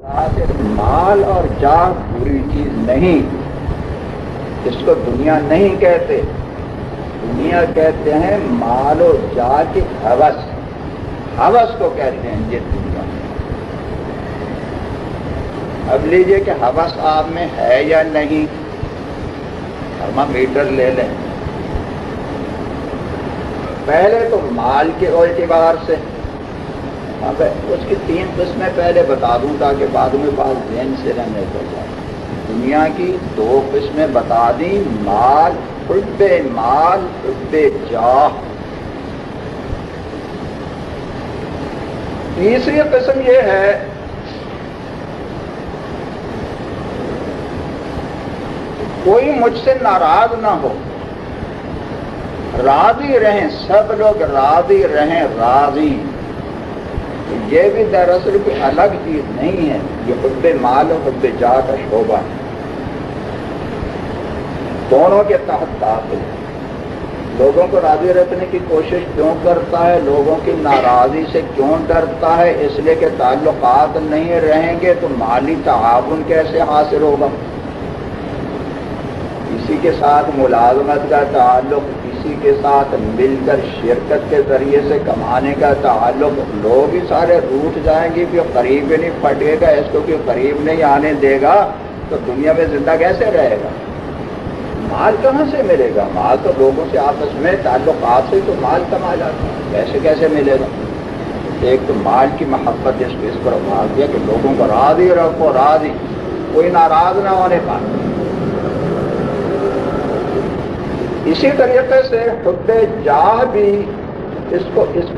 مال اور جاہ بری چیز نہیں، اس کو دنیا نہیں کہتے، دنیا کہتے ہیں مال و جاہ کی ہوس، ہوس کو کہتے ہیں یہ دنیا۔ اب لیجئے کہ ہوس آپ میں ہے یا نہیں، تھرمامیٹر لے لیں۔ پہلے تو مال کے اعتبار سے، اب اس کی 3 قسمیں پہلے بتا دوں تاکہ بعد میں بات ذہن سے رہنے کو جائے۔ دنیا کی 2 قسمیں بتا دیں، مال، حب مال، حب جاہ۔ تیسری قسم یہ ہے کوئی مجھ سے ناراض نہ ہو، راضی رہیں، سب لوگ راضی رہیں، راضی۔ یہ بھی دراصل کوئی الگ چیز نہیں ہے، یہ حب مال اور حب جاہ کا شعبہ ہے، دونوں کے تحت داخل ہے۔ لوگوں کو راضی رکھنے کی کوشش کیوں کرتا ہے، لوگوں کی ناراضی سے کیوں ڈرتا ہے؟ اس لیے کہ تعلقات نہیں رہیں گے تو مالی تعاون کیسے حاصل ہوگا؟ کسی کے ساتھ ملازمت کا تعلق، کسی کے ساتھ مل کر شرکت کے ذریعے سے کمانے کا تعلق، لوگ ہی سارے روٹ جائیں گے کہ قریب ہی نہیں پھٹے گا، اس کو کہ قریب نہیں آنے دے گا تو دنیا میں زندہ کیسے رہے گا؟ مال کہاں سے ملے گا؟ مال تو لوگوں سے آپس میں تعلقات سے تو مال کما جاتا ہے، کیسے ملے گا؟ ایک تو مال کی محبت اس پر بھاگ دیا کہ لوگوں کو راضی رکھو، راضی، کوئی ناراض نہ ہونے پائے۔ اسی طریقے سے حب جاہ بھی اس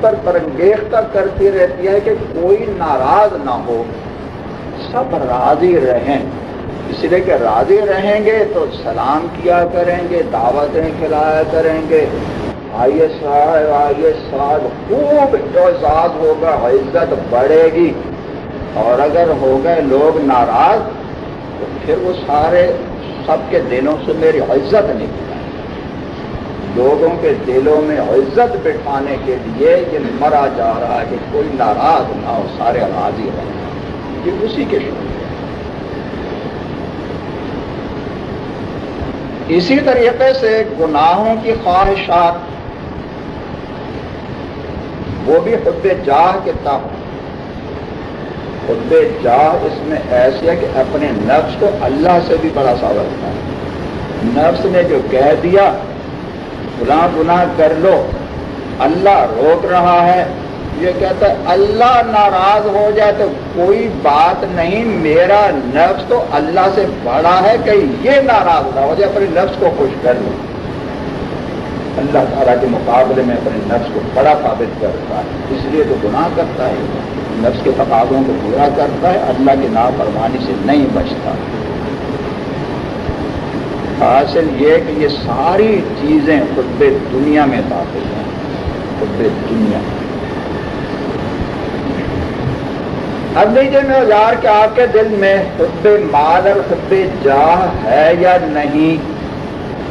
پر پرانگیختہ کرتی رہتی ہے کہ کوئی ناراض نہ ہو، سب راضی رہیں۔ اس لیے کہ راضی رہیں گے تو سلام کیا کریں گے، دعوتیں کھلایا کریں گے، آئیے صاحب، خوب اعزاز ہوگا، عزت بڑھے گی۔ اور اگر ہو گئے لوگ ناراض تو پھر وہ سارے سب کے دلوں سے میری عزت نہیں کی۔ لوگوں کے دلوں میں عزت بٹھانے کے لیے یہ مرا جا رہا ہے کہ کوئی ناراض نہ ہو، سارے راضی رہیں، یہ اسی کے شعور ہے۔ اسی طریقے سے گناہوں کی خواہشات، وہ بھی حب جاہ کے تحت۔ حب جاہ اس میں ایسی ہے کہ اپنے نفس کو اللہ سے بھی بڑا سمجھتا ہے۔ نفس نے جو کہہ دیا گناہ کر لو، اللہ روک رہا ہے، یہ کہتا ہے اللہ ناراض ہو جائے تو کوئی بات نہیں، میرا نفس تو اللہ سے بڑا ہے، کہیں یہ ناراض نہ ہو جائے، اپنے نفس کو خوش کر لو۔ اللہ تعالیٰ کے مقابلے میں اپنے نفس کو بڑا ثابت کرتا ہے، اس لیے تو گناہ کرتا ہے، نفس کے تقاضوں کو پورا کرتا ہے، اللہ کی نافرمانی سے نہیں بچتا۔ حاصل یہ کہ یہ ساری چیزیں حب دنیا میں داخل ہیں، حب دنیا۔ اب لیجیے معیار کہ آپ کے دل میں حب مال اور حب جاہ ہے یا نہیں،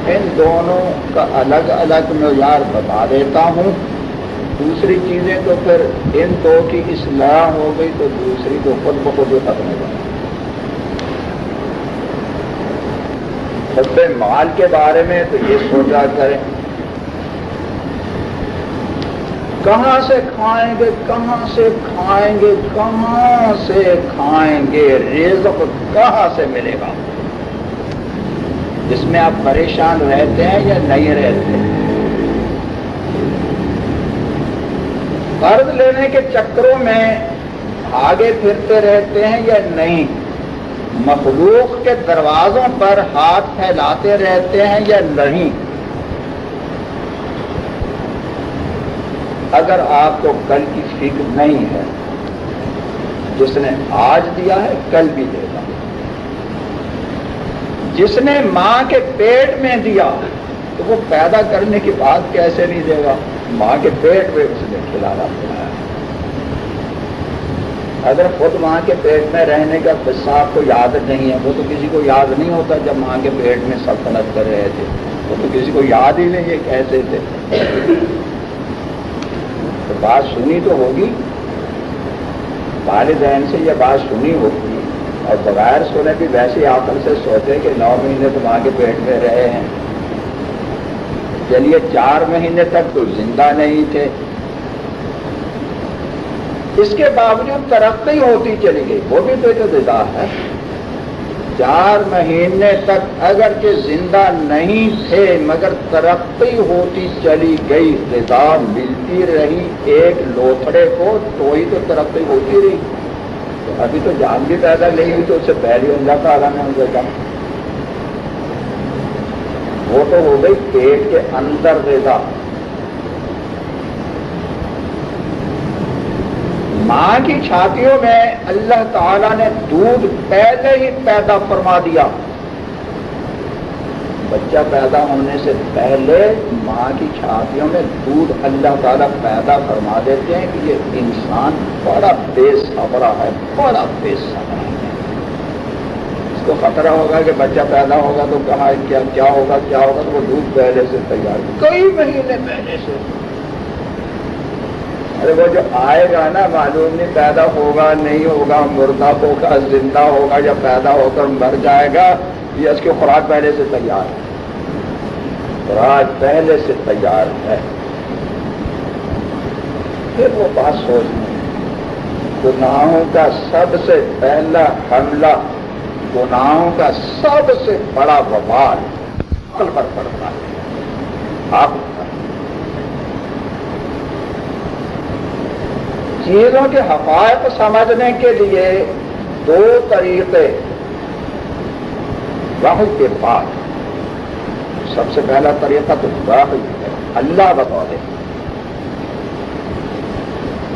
ان دونوں کا الگ الگ معیار بتا دیتا ہوں۔ دوسری چیزیں تو پھر ان 2 کی اصلاح ہو گئی تو دوسری تو خود بخود ختم ہو جائے۔ حب مال کے بارے میں تو یہ سوچا کریں کہاں سے کھائیں گے، کہاں سے کھائیں گے، کہاں سے کھائیں گے، رزق کہاں سے ملے گا؟ اس میں آپ پریشان رہتے ہیں یا نہیں رہتے؟ قرض لینے کے چکروں میں آگے پھرتے رہتے ہیں یا نہیں؟ مخلوق کے دروازوں پر ہاتھ پھیلاتے رہتے ہیں یا نہیں؟ اگر آپ کو کل کی فکر نہیں ہے، جس نے آج دیا ہے کل بھی دے گا۔ جس نے ماں کے پیٹ میں دیا تو وہ پیدا کرنے کی بات کیسے نہیں دے گا؟ ماں کے پیٹ میں اس نے کھلانا پڑایا۔ اگر خود ماں کے پیٹ میں رہنے کا قصہ آپ کو یاد نہیں ہے، وہ تو کسی کو یاد نہیں ہوتا جب ماں کے پیٹ میں سلطنت کر رہے تھے، وہ تو کسی کو یاد ہی نہیں یہ کیسے تھے۔ تو بات سنی تو ہوگی، والدین سے یہ بات سنی ہوگی اور بغیر سنے بھی ویسی عقل سے سوچے کہ 9 مہینے تو ماں کے پیٹ میں رہے ہیں، چلیے 4 مہینے تک تو زندہ نہیں تھے، اس کے باوجود ترقی ہوتی چلی گئی، وہ بھی تو ایک غذا ہے۔ 4 مہینے تک اگرچہ زندہ نہیں تھے مگر ترقی ہوتی چلی گئی، غذا ملتی رہی ایک لوتھڑے کو تو ہی تو ترقی ہوتی رہی۔ تو ابھی تو جان بھی پیدا نہیں ہوئی تو اس سے پہلے اللہ تعالیٰ نے ان کو کہا وہ تو ہو گئی پیٹ کے اندر غذا۔ ماں کی چھاتیوں میں اللہ تعالیٰ نے دودھ پہلے ہی پیدا فرما دیا، بچہ پیدا ہونے سے پہلے ماں کی چھاتیوں میں دودھ اللہ تعالیٰ پیدا فرما دیتے ہیں کہ یہ انسان بڑا بے صبرا ہے، بڑا بے صبرا ہے، اس کو خطرہ ہوگا کہ بچہ پیدا ہوگا تو کہاں کیا ہوگا تو وہ دودھ پہلے سے تیار کئی مہینے پہلے سے۔ ارے وہ جو آئے گا نا معلوم نہیں پیدا ہوگا نہیں ہوگا، مردہ ہوگا زندہ ہوگا یا پیدا ہو کر مر جائے گا، یہ اس کی خوراک پہلے سے تیار ہے، خوراک پہلے سے تیار ہے۔ پھر وہ بات سوچنا، گناہوں کا سب سے پہلا حملہ، گناہوں کا سب سے بڑا وبال عقل پر پڑتا ہے۔ آپ چیزوں کے حقائق سمجھنے کے لیے 2 طریقے وحی کے بعد، سب سے پہلا طریقہ تو وحی ہے، اللہ بتا دے،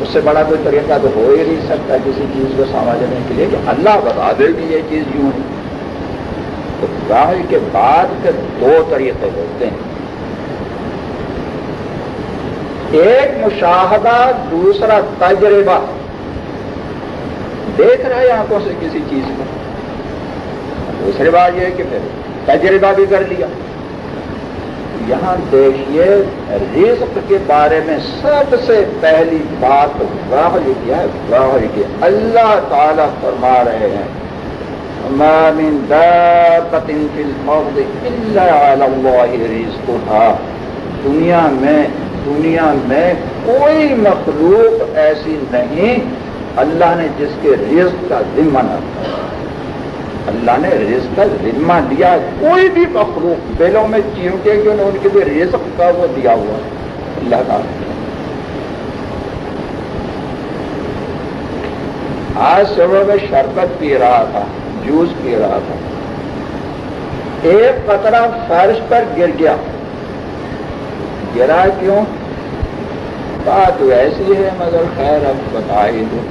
اس سے بڑا کوئی طریقہ تو ہو ہی نہیں سکتا کسی چیز کو سمجھنے کے لیے کہ اللہ بتا دے کہ یہ چیز یوں ہے۔ تو وحی کے بعد پھر 2 طریقے ہوتے ہیں، ایک مشاہدہ، دوسرا تجربہ، دیکھ رہے آنکھوں سے کسی چیز کو، دوسری بات یہ کہ پھر تجربہ بھی کر لیا۔ یہاں دیکھیے رزق کے بارے میں سب سے پہلی بات وحی کیا ہے، وحی کی اللہ تعالیٰ فرما رہے ہیں ما من دابۃ فی الارض الا علی اللہ رزقها، دنیا میں کوئی مخلوق ایسی نہیں اللہ نے جس کے رزق کا ذمہ نہ تھا، اللہ نے رزق کا ذمہ دیا، کوئی بھی مخلوق بیلوں میں چیونٹے کیوں نہ ان کے لیے رزق کا وہ دیا ہوا اللہ تعالیٰ۔ آج صبح میں شربت پی رہا تھا، جوس پی رہا تھا، ایک قطرہ فرش پر گر گیا، گرا کیوں؟ بات ایسی ہے مگر خیر اب بتا ہی دوں،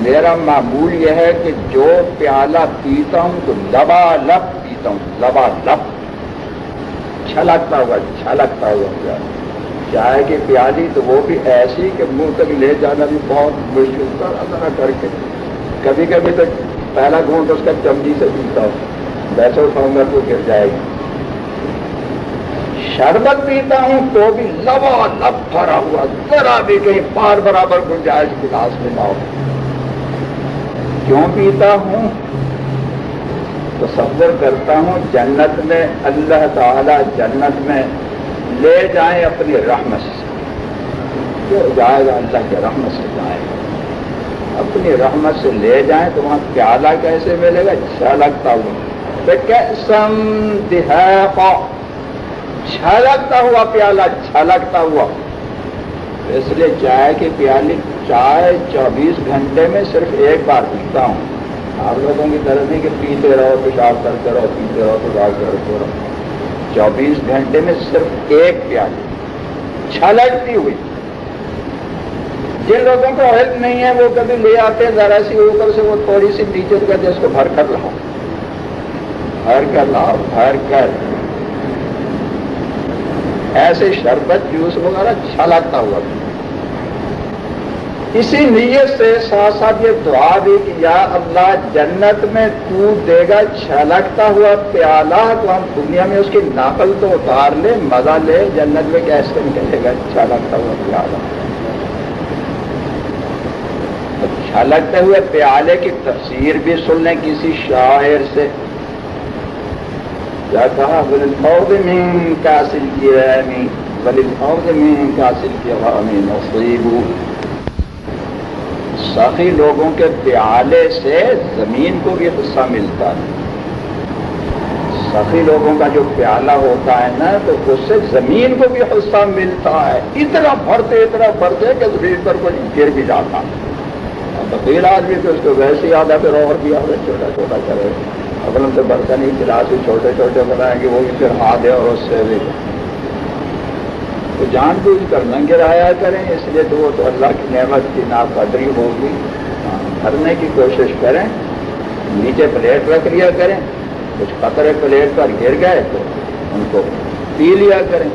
میرا معمول یہ ہے کہ جو پیالہ پیتا ہوں تو لبالب پیتا ہوں، لبالب چھلکتا ہوا پیالہ، چائے کی پیالی تو وہ بھی ایسی کہ منہ تک لے جانا بھی بہت مشکل، ذرا کر کے کبھی کبھی تو پہلا گھونٹ اس کا چمچی سے پیتا ہوں، ویسے اٹھاؤں گا تو گر جائے گی۔ شربت پیتا ہوں تو بھی لبالب بھرا ہوا، ذرا بھی کہیں پار برابر گنجائش گلاس میں نہ ہو۔ کیوں پیتا ہوں؟ تصور کرتا ہوں جنت میں اللہ تعالی جنت میں لے جائیں اپنی رحمت سے، جو جائے گا اللہ کی رحمت سے جائے گا، اپنی رحمت سے لے جائیں تو وہاں پیالہ کیسے ملے گا؟ چھلکتا ہوا، کیسم دہاقا، چھلکتا ہوا پیالہ، چھلکتا ہوا۔ اس لیے چائے کی پیالی چائے 24 گھنٹے میں صرف ایک بار پیتا ہوں، آپ لوگوں کی طرح نہیں کہ پیتے رہو پیشاب کرتے رہو، پیتے رہو پیشاب کرتے رہو، 24 گھنٹے میں صرف ایک پیالی چھلکتی ہوئی۔ جن لوگوں کو علم نہیں ہے وہ کبھی لے آتے ہیں ذرا سی اوپر سے، وہ تھوڑی سی نیچے تو کہتے ہیں اس کو بھر کر لاؤ، بھر کر لاؤ، بھر کر، ایسے شربت جوس وغیرہ چھلکتا ہوا۔ اسی نیت سے ساتھ ساتھ یہ دعا بھی کہ یا اللہ جنت میں تو دے گا چھلکتا ہوا پیالہ، تو ہم دنیا میں اس کی نقل تو اتار لیں، مزہ لے، جنت میں کیسے نکلے گا چھلکتا ہوا پیالہ؟ چھلکتے ہوئے پیالے کی تفسیر بھی سن لیں کسی شاعر سے. کیا کہا؟ وَلِلْأَرْضِ مِن كَأْسِ الْكِرَامِ وَلِلْأَرْضِ مِن كَأْسِ الْكِرَامِ نَصِيبٌ. سخی لوگوں کے پیالے سے زمین کو بھی حصہ ملتا ہے. سخی لوگوں کا جو پیالہ ہوتا ہے نا تو اس سے زمین کو بھی حصہ ملتا ہے. اتنا بھرتے کہ زمین پر کوئی گر بھی جاتا. بخیل آدمی تو اس کو ویسے ہی آدھا پھر اور بھی آدھا چھوٹا چھوٹا کرے. اگر ہم سے برتن ہی گلاس بھی چھوٹے چھوٹے بنائیں گے وہ بھی پھر آدھے اور اس سے بھی تو جان بوجھ کر نہ گرایا کریں. اس لیے تو وہ تو اللہ کی نعمت کی ناقدری ہوگی. بھرنے کی کوشش کریں. نیچے پلیٹ رکھ لیا کریں. کچھ قطرے پلیٹ پر گر گئے تو ان کو پی لیا کریں.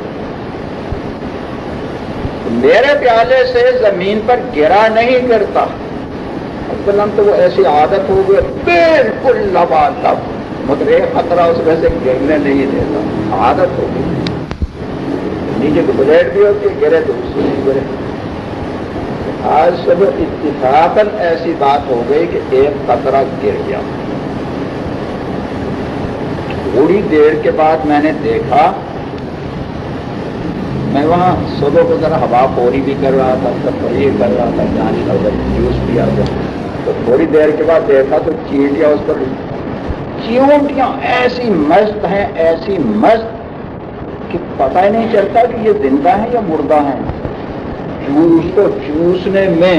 میرے پیالے سے زمین پر گرا نہیں کرتا. فلم تو وہ ایسی عادت ہو گئی بالکل لبالب مگر ایک خطرہ اس میں سے گرنے نہیں دیتا. عادت ہو گئی. نیچے تو پلیٹ بھی ہوتی ہے گرے تو اس سے نہیں گرے. آج سب اتفاقاً ایسی بات ہو گئی کہ ایک قطرہ گر گیا. تھوڑی دیر کے بعد میں نے دیکھا میں وہاں صبح کو ذرا ہوا پوری بھی کر رہا تھا تفریح کر رہا تھا جانی کا جوس پیا گیا تو تھوڑی دیر کے بعد دیکھا تو چیونٹیاں اس پر چیونٹیاں ایسی مست ہیں ایسی مست کہ پتہ ہی نہیں چلتا کہ یہ زندہ ہیں یا مردہ ہیں. جوس کو چوسنے میں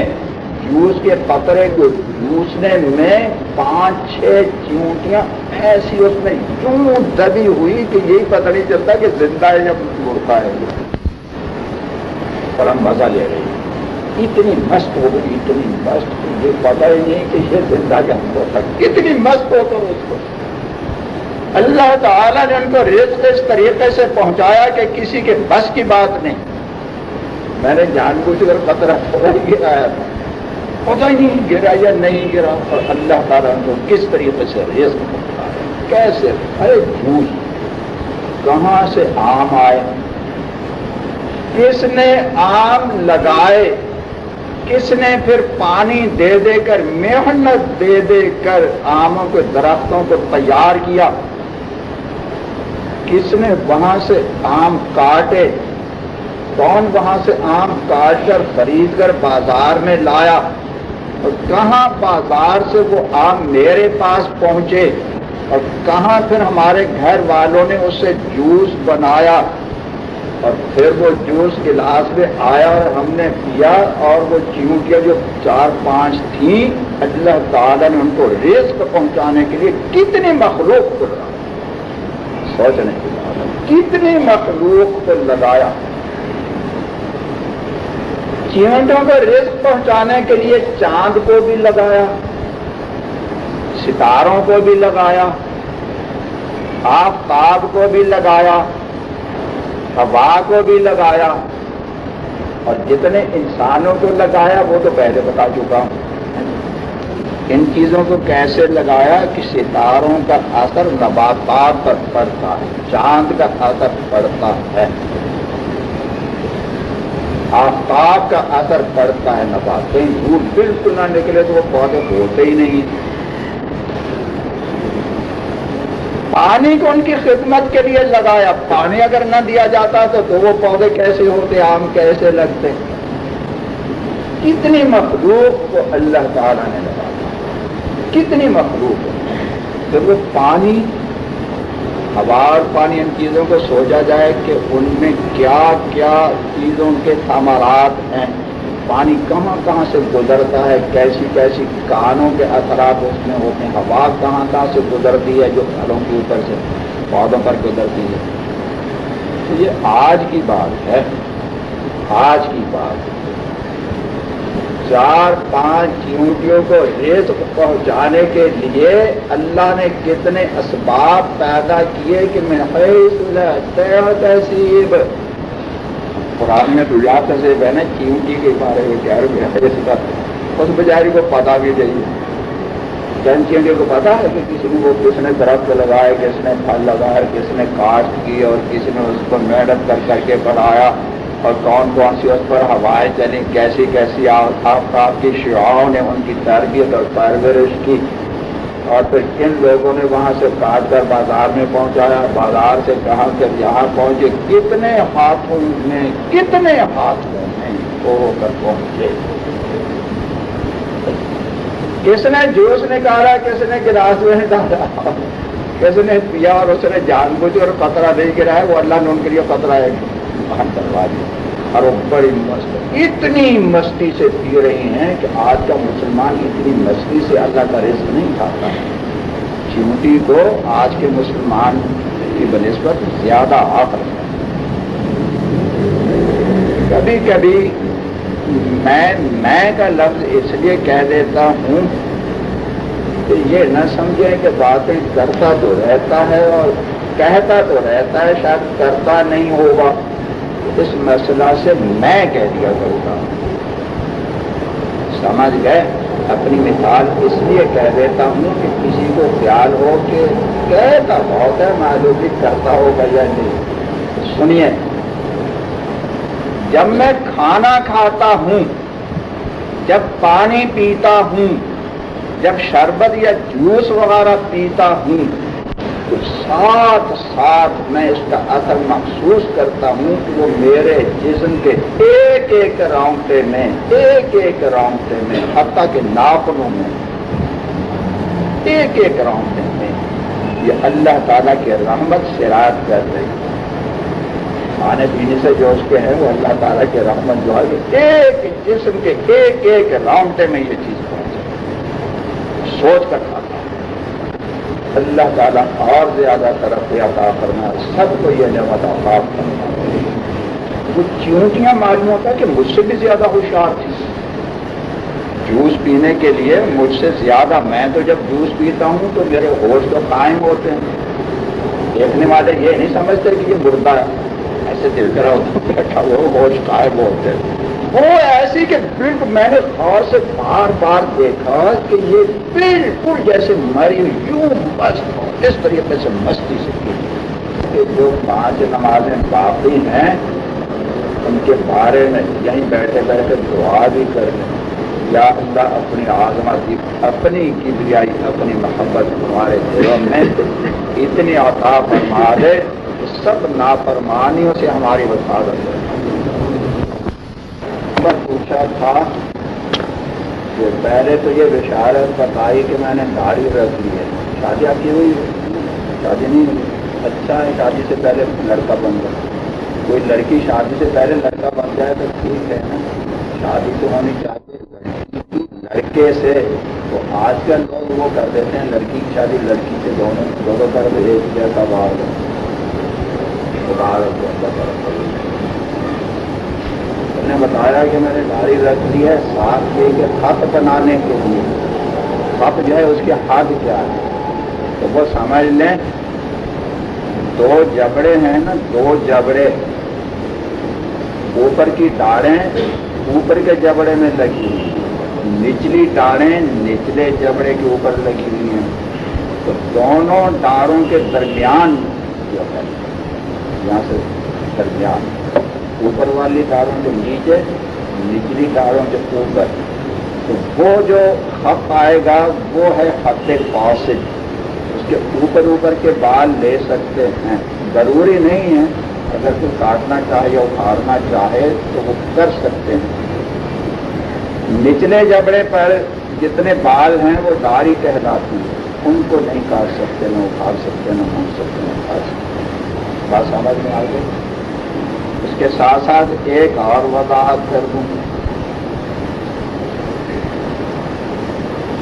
جوس کے قطرے کو چوسنے میں 5-6 چیونٹیاں ایسی اس میں یوں دبی ہوئی کہ یہی پتہ نہیں چلتا کہ زندہ ہے یا مردہ ہے. بڑا مزہ لے رہی. اتنی مست ہو گئی اتنی مست یہ پتہ ہی نہیں کہ یہ زندہ کیا ہوتا. اتنی مست ہو کر اس کو اللہ تعالیٰ نے ان کو رزق اس طریقے سے پہنچایا کہ کسی کے بس کی بات نہیں. میں نے جان بوجھ کر قطرہ تھوڑا ہی گرایا تھا. پتہ ہی نہیں گرا یا نہیں گرا. اور اللہ تعالیٰ نے کس طریقے سے رزق پہنچایا. کیسے؟ ارے جھوٹ. کہاں سے آم آئے؟ کس نے آم لگائے؟ کس نے پھر پانی دے دے کر محنت دے دے کر آموں کے درختوں کو تیار کیا؟ کس نے وہاں سے آم کاٹے؟ کون وہاں سے آم کاٹ کر خرید کر بازار میں لایا؟ اور کہاں بازار سے وہ آم میرے پاس پہنچے اور کہاں پھر ہمارے گھر والوں نے اس سے جوس بنایا اور پھر وہ جوس گلاس میں آیا اور ہم نے پیا. اور وہ چیونٹیاں جو 4-5 تھیں اللہ تعالیٰ نے ان کو رزق پہنچانے کے لیے کتنی مخلوق کو لگایا. سوچنے کی بات ہے کتنی مخلوق کو لگایا. چیونٹوں کو رزق پہنچانے کے لیے چاند کو بھی لگایا, ستاروں کو بھی لگایا, آفتاب کو بھی لگایا, ہوا کو بھی لگایا, اور جتنے انسانوں کو لگایا وہ تو پہلے بتا چکا ہوں. ان چیزوں کو کیسے لگایا کہ ستاروں کا اثر نباتات پر پڑتا ہے, چاند کا اثر پڑتا ہے, آفتاب کا اثر پڑتا ہے نبات. کہیں دھوپ بالکل نہ نکلے تو وہ پودے ہوتے ہی نہیں. پانی کو ان کی خدمت کے لیے لگایا. پانی اگر نہ دیا جاتا تو وہ پودے کیسے ہوتے, آم کیسے لگتے. کتنی مخلوق کو اللہ تعالیٰ نے لگایا, کتنی مخلوق. جب وہ پانی ہوا اور پانی ان چیزوں کو سوچا جائے کہ ان میں کیا کیا چیزوں کے ثمرات ہیں, پانی کہاں کہاں سے گزرتا ہے, کیسی کیسی کانوں کے اثرات اس میں ہوتے ہیں, ہوا کہاں کہاں سے گزرتی ہے جو پھلوں کے اوپر سے پودوں پر گزرتی ہے. تو یہ آج کی بات ہے, آج کی بات. 4-5 چیونٹیوں کو رزق پہنچانے کے لیے اللہ نے کتنے اسباب پیدا کیے کہ من حیث لا تحتسب. قرآن میں تو یا تحتسب ہے نا, چیونٹی کے بارے میں کہہ رہے ہیں. اس بیچاری کو پتا بھی نہیں. چند چیونٹیوں کو پتا ہے کہ کس نے درخت لگائے, کس نے پھل لگایا, کس نے کاشت کی اور کس نے اس کو محنت کر کر کے بڑھایا. اور کون کون سی اس پر ہوائیں چلیں، کیسی کیسی آفتاب کی شعاعوں نے ان کی تربیت اور پرورش کی، اور پھر کن لوگوں نے وہاں سے کاٹ کر بازار میں پہنچایا، بازار سے کہاں سے یہاں پہنچے، کتنے ہاتھوں میں ہو کر پہنچے۔ کس نے جوس نکالا، کس نے گلاس میں ڈالا، کس نے پیا اور اس نے جان بوجھ اور قطرہ نہیں گرایا، وہ اللہ نے ان کے لیے قطرہ ہے باہر کروا دیا۔ اور وہ بڑی اتنی مستی سے پی رہی ہیں کہ آج کا مسلمان اتنی مستی سے اللہ کا رزق نہیں کھاتا۔ چیونٹی کو آج کے مسلمان کی بنسبت زیادہ آفر ہے۔ کبھی کبھی میں کا لفظ اس لیے کہہ دیتا ہوں کہ یہ نہ سمجھیں کہ باتیں کرتا تو رہتا ہے اور کہتا تو رہتا ہے، شاید کرتا نہیں ہوگا، اس مسئلہ سے میں کہہ دیا کرتا ہوں۔ سمجھ گئے؟ اپنی مثال اس لیے کہہ دیتا ہوں کہ کسی کو خیال ہو کہ کہتا بہت ہے، معلوم بھی کرتا ہوگا یا نہیں۔ سنیے، جب میں کھانا کھاتا ہوں، جب پانی پیتا ہوں، جب شربت یا جوس وغیرہ پیتا ہوں، تو ساتھ ساتھ میں اس کا اثر محسوس کرتا ہوں کہ وہ میرے جسم کے ایک ایک رونگٹے میں حتیٰ کہ ناخنوں میں ایک ایک رونگٹے میں یہ اللہ تعالیٰ کی رحمت سرایت کر رہی ہے۔ کھانے پینے سے جو اس کے ہے وہ اللہ تعالیٰ کی رحمت جو ہے ایک جسم کے ایک ایک رونگٹے میں یہ چیز پہنچے۔ سوچ کر کھاتا ہوں، اللہ تعالیٰ اور زیادہ ترقی عطا فرما، سب کو یہ نعمت عطا فرما۔ وہ چیونٹیاں معلوم ہوتا ہے کہ مجھ سے بھی زیادہ ہوشیار تھی جوس پینے کے لیے، مجھ سے زیادہ۔ میں تو جب جوس پیتا ہوں تو میرے ہوش تو قائم ہوتے ہیں، دیکھنے والے یہ نہیں سمجھتے کہ یہ مردہ ہے، ایسے دل کرا ہوتا بیٹھا وہ ہوش قائم ہوتے ہیں۔ وہ ایسی کہ بالکل میں نے غور سے بار بار دیکھا کہ یہ بالکل جیسے مری یوں مست ہو، اس طریقے سے مستی سے کی۔ جو 5 نمازیں باقی ہیں ان کے بارے میں یہیں بیٹھے بیٹھے دعا بھی کر لیں، یا اللہ اپنی عظمت، اپنی کبریائی، اپنی محبت ہمارے دلوں میں اتنی عطا فرما دے کہ سب نافرمانیوں سے ہماری حفاظت ہو۔ پوچھا تھا کہ پہلے تو یہ بشارت بتائی کہ میں نے داڑھی رکھ لی ہے، شادی آپ کی ہوئی؟ شادی نہیں ہوئی؟ اچھا ہے، شادی سے پہلے لڑکا بن جائے، کوئی لڑکی شادی سے پہلے لڑکا بن جائے تو ٹھیک ہے نا، شادی تو ہونی چاہیے لڑکے سے۔ تو آج کل لوگ وہ کر دیتے ہیں لڑکی کی شادی لڑکی سے، دونوں طرف ایک جیسا بات ہے۔ نے بتایا کہ میں نے داڑھی رکھ لی ہے، ساتھ کے خط بنانے کے لیے، خط جو ہے اس کے ہاتھ کیا ہے تو وہ سمجھ لیں 2 جبڑے ہیں نا، 2 جبڑے، اوپر کی ڈاڑیں اوپر کے جبڑے میں لگی ہوئی، نچلی ڈاڑیں نچلے جبڑے کے اوپر لگی ہوئی ہیں، تو دونوں ڈاڑوں کے درمیان جو ہے یہاں سے درمیان، اوپر والی ڈاڑوں کے نیچے، نچلی ڈاڑوں کے اوپر، تو وہ جو خط آئے گا وہ ہے خط قاصد۔ اس کے اوپر کے بال لے سکتے ہیں، ضروری نہیں ہے، اگر کوئی کاٹنا چاہے یا اکھاڑنا چاہے تو وہ کر سکتے ہیں۔ نچلے جبڑے پر جتنے بال ہیں وہ داڑھی کہلاتی ہے، ان کو نہیں کاٹ سکتے، نہ اکھاڑ سکتے، نہ مونچ سکتے، نہ کاٹ سکتے۔ بات سمجھ میں آ گئی؟ اس کے ساتھ ساتھ ایک اور وضاحت کر دوں،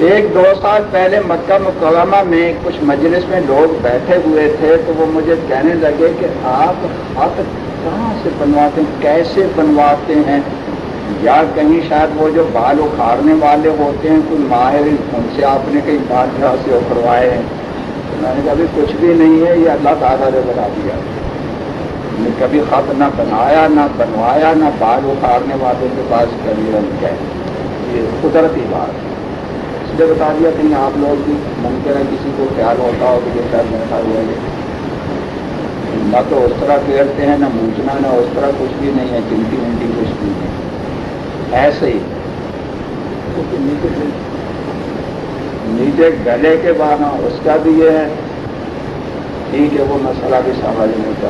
1-2 سال پہلے مکہ مکرمہ میں کچھ مجلس میں لوگ بیٹھے ہوئے تھے تو وہ مجھے کہنے لگے کہ آپ خط کہاں سے بنواتے ہیں، کیسے بنواتے ہیں، یا کہیں شاید وہ جو بال اکھاڑنے والے ہوتے ہیں کوئی ماہر، ان سے آپ نے کہیں بال جہاں سے اکھڑوائے ہیں۔ میں نے کہا ابھی کچھ بھی نہیں ہے، یہ اللہ تعالیٰ نے بنا دیا، نے کبھی خط نہ بنایا، نہ بنوایا، نہ بال اکھاڑنے والوں کے پاس کبھی رنگ ہے، یہ قدرتی بات ہے۔ اس لیے بتا دیا کہیں آپ لوگ بھی ممکن ہے کسی کو خیال ہوتا ہو کہ یہ شاید میرا ہوا ہے، نہ تو اس طرح پھیرتے ہیں، نہ موچنا، نہ اس طرح کچھ بھی نہیں ہے، چمٹی ونٹی کچھ بھی نہیں، ایسے ہی نیچے گلے کے بانا اس کا بھی یہ ہے، ٹھیک ہے وہ مسئلہ بھی سمجھ نہیں ہوتا،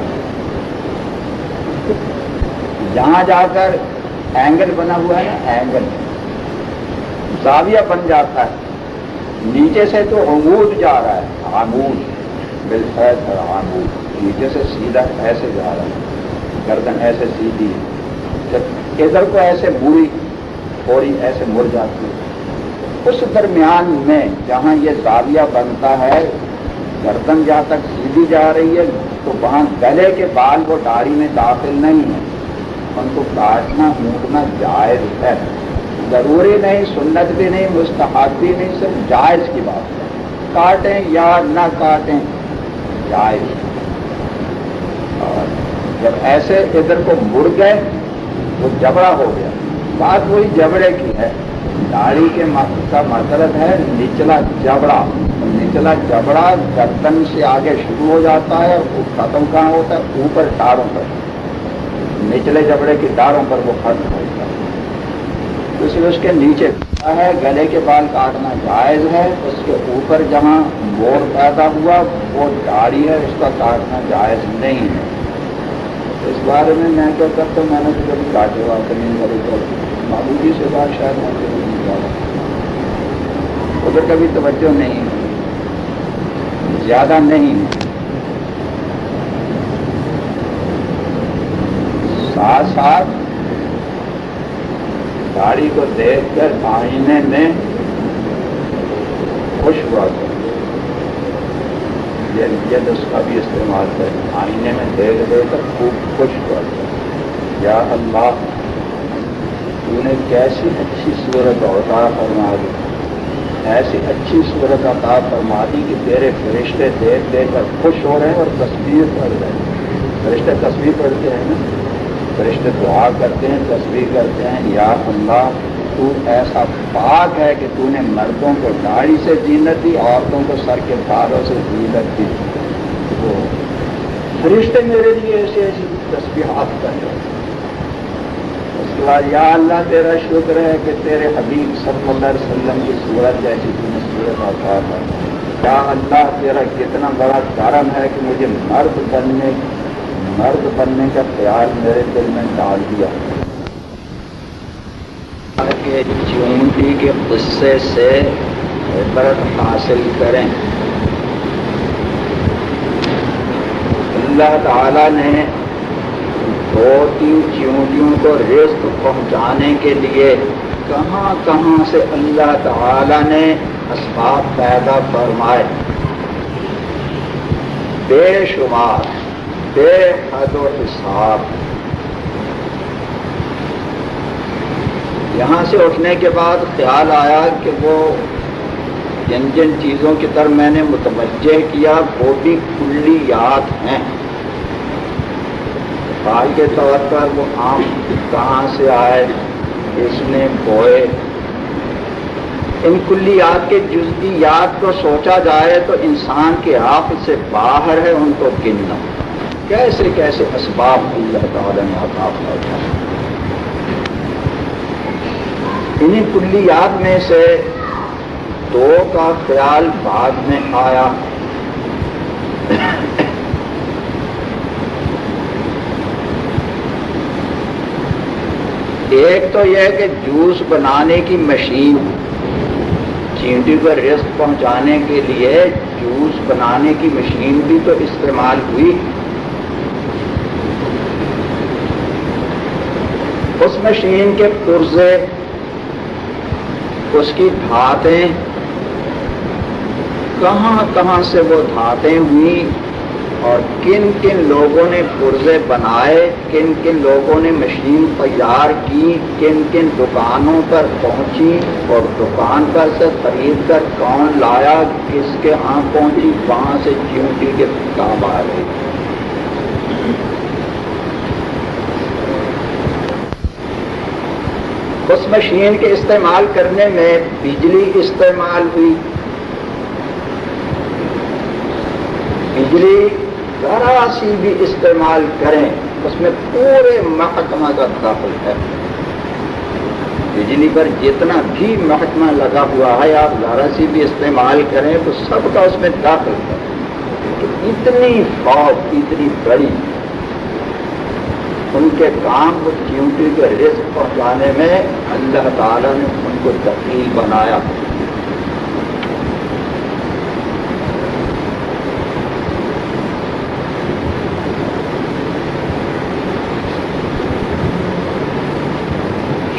جہاں جا کر اینگل بنا ہوا ہے نا، اینگل زاویہ بن جاتا ہے، نیچے سے تو عمود جا رہا ہے، عمود بالفعل ہے، عمود نیچے سے سیدھا ایسے جا رہا ہے، گردن ایسے سیدھی، جب ادھر کو ایسے مڑی تھوڑی ایسے مڑ جاتی ہے، اس درمیان میں جہاں یہ زاویہ بنتا ہے، گردن جہاں تک سیدھی جا رہی ہے تو وہاں گلے کے بال وہ داڑھی میں داخل نہیں ہے، ان کو کاٹنا مونڈنا جائز ہے، ضروری نہیں، سنت بھی نہیں، مستحب بھی نہیں، صرف جائز کی بات ہے، کاٹیں یا نہ کاٹیں جائز۔ اور جب ایسے ادھر کو مڑ گئے وہ جبڑا ہو گیا، بات وہی جبڑے کی ہے، داڑھی کے کا مطلب ہے نچلا جبڑا، نچلا جبڑا گردن سے آگے شروع ہو جاتا ہے، وہ ختم کہاں ہوتا ہے؟ اوپر ڈاڑوں پر، نچلے جبڑے کی ڈاڑوں پر وہ ختم ہوتا ہے، اس لیے اس کے نیچے ہے گلے کے بال کاٹنا جائز ہے، اس کے اوپر جہاں موڑ پیدا ہوا وہ داڑھی ہے، اس کا کاٹنا جائز نہیں ہے۔ اس بارے میں کیا کرتا ہوں، میں نے تو کبھی کاٹے واٹے نہیں کرے، تو بابو سے بات شاید نہیں جا رہا، ادھر کبھی توجہ نہیں، زیادہ نہیں، ساتھ ساتھ داڑھی کو دیکھ کر آئینے میں خوش ہوا کر، یہ نسخہ بھی استعمال کریں، آئینے میں دیکھ دے کر خوب خوش ہوا کر، یا اللہ تو نے کیسی اچھی صورت عطا فرما دی، ایسی اچھی صورت عطا فرما دی کہ تیرے فرشتے دیکھ دے کر خوش ہو رہے ہیں اور تسبیح پڑھ رہے ہیں، فرشتے تسبیح پڑھتے ہیں نا، فرشتے دعا کرتے ہیں، تسبیح کرتے ہیں، یا اللہ تو ایسا پاک ہے کہ تو نے مردوں کو داڑھی سے زینت دی، عورتوں کو سر کے بالوں سے زینت دی، تو فرشتے میرے لیے ایسے ایسی تسبیحات کر رہے ہیں۔ اس کے بعد یا اللہ تیرا شکر ہے کہ تیرے حبیب صلی اللہ علیہ وسلم کی صورت جیسی تو نے صورت عطا فرمائی، یا اللہ تیرا کتنا بڑا کرم ہے کہ مجھے مرد بننے کا خیال میرے دل میں ڈال دیا، کہ چونٹی کے قصے سے عبرت حاصل کریں۔ اللہ تعالیٰ نے 2-3 چونٹیوں کو رزق پہنچانے کے لیے کہاں کہاں سے اللہ تعالیٰ نے اسباب پیدا فرمائے، بے شمار، بے حد و حساب۔ یہاں سے اٹھنے کے بعد خیال آیا کہ وہ جن جن چیزوں کی طرف میں نے متوجہ کیا وہ بھی کلیات ہیں، مثال کے طور پر وہ آم کہاں سے آئے، اس نے بوئے، ان کلیات کے جزئیات کو سوچا جائے تو انسان کے عقل سے باہر ہے ان کو گننا، کیسے کیسے اسباب اللہ تعالیٰ نے عطا فرمائے۔ انہیں کلیات میں سے 2 کا خیال بعد میں آیا، ایک تو یہ کہ جوس بنانے کی مشین، چینٹی کو رزق پہنچانے کے لیے جوس بنانے کی مشین بھی تو استعمال ہوئی، اس مشین کے پرزے، اس کی دھاتیں، کہاں کہاں سے وہ دھاتیں ہوئیں، اور کن کن لوگوں نے پرزے بنائے، کن کن لوگوں نے مشین تیار کی، کن کن دکانوں پر پہنچی، اور دکان پر سے خرید کر کون لایا، کس کے ہاں پہنچی، وہاں سے چونٹی کے کام آ گئی۔ اس مشین کے استعمال کرنے میں بجلی استعمال ہوئی، بجلی ذرا سی بھی استعمال کریں اس میں پورے محکمہ کا دخل ہے. بجلی پر جتنا بھی محکمہ لگا ہوا ہے آپ ذرا سی بھی استعمال کریں تو سب کا اس میں داخل ہے. اتنی فوج اتنی بڑی ان کے کام کو ڈیوٹی کے رزق پہنچانے میں اللہ تعالیٰ نے ان کو تکلیف بنایا.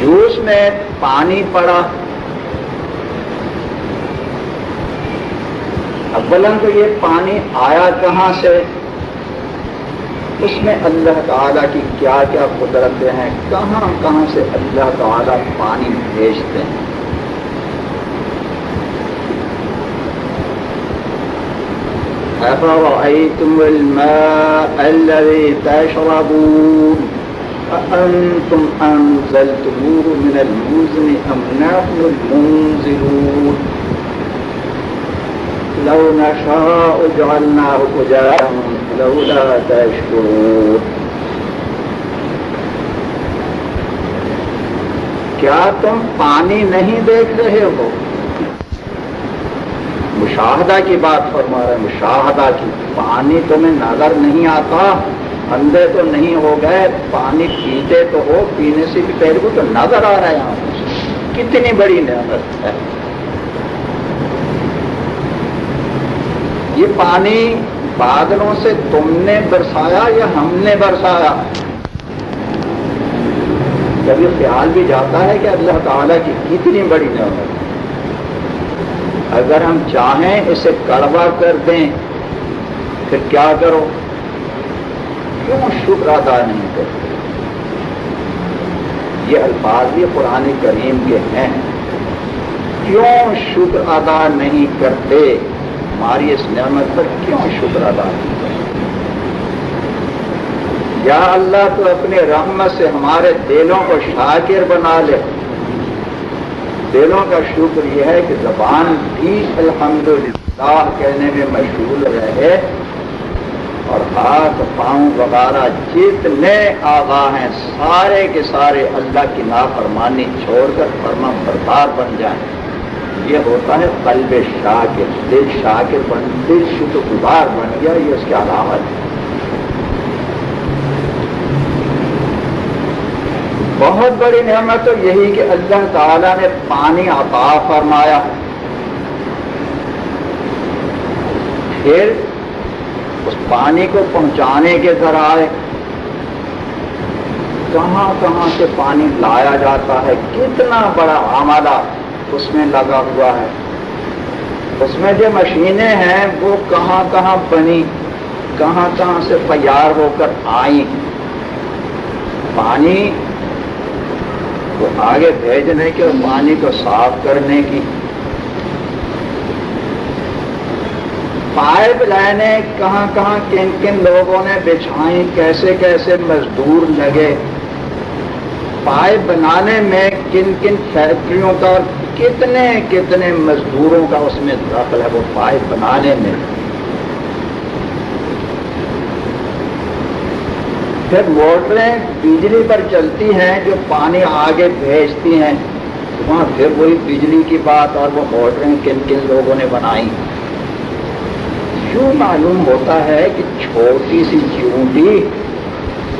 جوس میں پانی پڑا، اولاً تو یہ پانی آیا کہاں سے، اس میں اللہ تعالیٰ کی کیا کیا قدرتیں ہیں، کہاں کہاں سے اللہ تعالیٰ پانی بھیجتے ہیں. أَفَرَأَيْتُمُ الْمَاءَ الَّذِي تَشْرَبُونَ أَأَنْتُمْ أَنزَلْتُمُوهُ مِنَ الْمُزْنِ أَمْ نَحْنُ الْمُنزِلُونَ لَوْ نَشَاءُ جَعَلْنَاهُ أُجَاجًا لَوْلَا تَشْكُرُونَ. کیا تم پانی نہیں دیکھ رہے ہو؟ مشاہدہ کی بات فرما رہے ہیں، مشاہدہ کی. پانی تمہیں نظر نہیں آتا، اندھے تو نہیں ہو گئے، پانی پیتے تو ہو، پینے سے بھی پہلے کو تو نظر آ رہا ہے. یہاں کتنی بڑی نعمت ہے. یہ پانی بادلوں سے تم نے برسایا یا ہم نے برسایا؟ جب یہ خیال بھی جاتا ہے کہ اللہ تعالیٰ کی کتنی بڑی نعمت. اگر ہم چاہیں اسے کڑوا کر دیں پھر کیا کرو؟ کیوں شکر ادا نہیں کرتے؟ یہ الفاظ یہ قرآن کریم کے ہیں. کیوں شکر ادا نہیں کرتے؟ ہماری اس نعمت پر کیوں شکر ادا نہیں کرتے؟ یا اللہ تو اپنے رحمت سے ہمارے دلوں کو شاکر بنا لے. دلوں کا شکر یہ ہے کہ زبان بھی الحمدللہ کہنے میں مشغول رہے اور ہاتھ پاؤں وغیرہ جتنے اعضاء ہیں سارے کے سارے اللہ کی نافرمانی چھوڑ کر فرما بردار بن جائیں. یہ ہوتا ہے قلب شاکر. دل شاکر بن، دل شکر گزار بن گیا، یہ اس کی علامت ہے. بہت بڑی نعمت تو یہی کہ اللہ تعالیٰ نے پانی عطا فرمایا. پھر اس پانی کو پہنچانے کے ذرائع کہاں کہاں سے پانی لایا جاتا ہے، کتنا بڑا عملہ اس میں لگا ہوا ہے. اس میں جو مشینیں ہیں وہ کہاں کہاں بنی، کہاں کہاں سے تیار ہو کر آئیں. پانی کو آگے بھیجنے کی اور پانی کو صاف کرنے کی. پائپ لائنیں کہاں کہاں کن کن لوگوں نے بچھائیں، کیسے کیسے مزدور لگے. پائپ بنانے میں کن کن فیکٹریوں کا کتنے کتنے مزدوروں کا اس میں دخل ہے وہ پائپ بنانے میں. پھر موٹریں بجلی پر چلتی ہیں جو پانی آگے بھیجتی ہیں، وہاں پھر وہی بجلی کی بات اور وہ موٹریں کن کن لوگوں نے بنائی. یوں معلوم ہوتا ہے کہ چھوٹی سی چیونٹی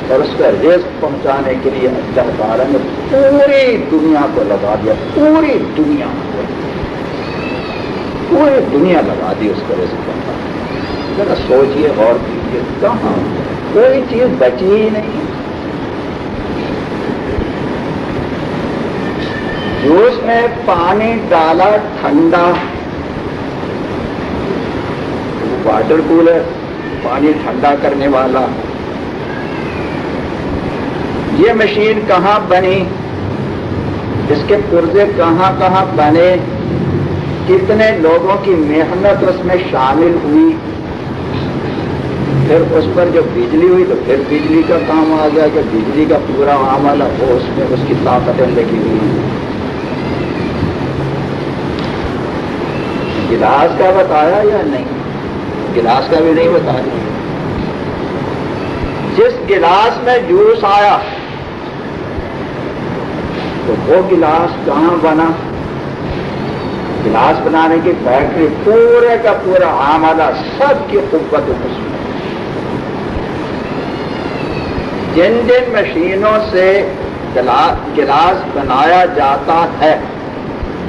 اور اس کا رزق پہنچانے کے لیے اللہ تعالیٰ نے پوری دنیا کو لگا دیا. پوری دنیا لگا دی اس کا رزق پہنچانے. ذرا سوچئے غور کیجیے، کہاں کوئی چیز بچی ہی نہیں. جوس میں پانی ڈالا ٹھنڈا، واٹر کولر پانی ٹھنڈا کرنے والا. یہ مشین کہاں بنی، اس کے پرزے کہاں کہاں بنے، کتنے لوگوں کی محنت اس میں شامل ہوئی. پھر اس پر جو بجلی ہوئی تو پھر بجلی کا کام آ گیا کہ بجلی کا پورا عمل وہ اس میں اس کی طاقتیں لگی ہوئی. گلاس کا بتایا یا نہیں؟ گلاس کا بھی نہیں بتایا. جس گلاس میں جوس آیا تو وہ گلاس کہاں بنا؟ گلاس بنانے کی فیکٹری پورے کا پورا عاملہ سب کی قوت اس میں. جن جن مشینوں سے گلاس بنایا جاتا ہے،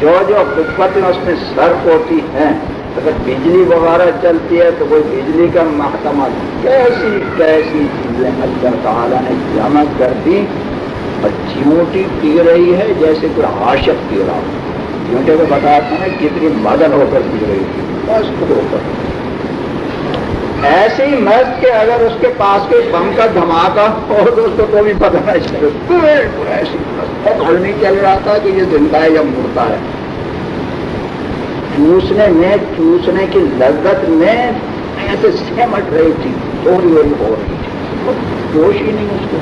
جو جو قوتیں اس میں صرف ہوتی ہیں، اگر بجلی وغیرہ چلتی ہے تو کوئی بجلی کا محکمہ، کیسی کیسی چیزیں اللہ تعالیٰ نے جمع کر دی اور چیونٹی پی رہی ہے جیسے کوئی عاشق پی رہا ہو. چیونٹی کو بتاتا ہے کتنی مدن ہو کر پی رہی تھی، بس خود ہو کر ایسی مست کہ اگر اس کے پاس کوئی بم کا دھماکہ ہو تو اس کو کوئی پتہ نہ چلے. ایسی مست پتہ نہیں چل رہا تھا کہ یہ زندہ ہے یا مردہ ہے. چوسنے کی لذت میں ایسے سمٹ رہی تھی، تھوڑی ہو رہی تھی، ہوش ہی نہیں اس کو.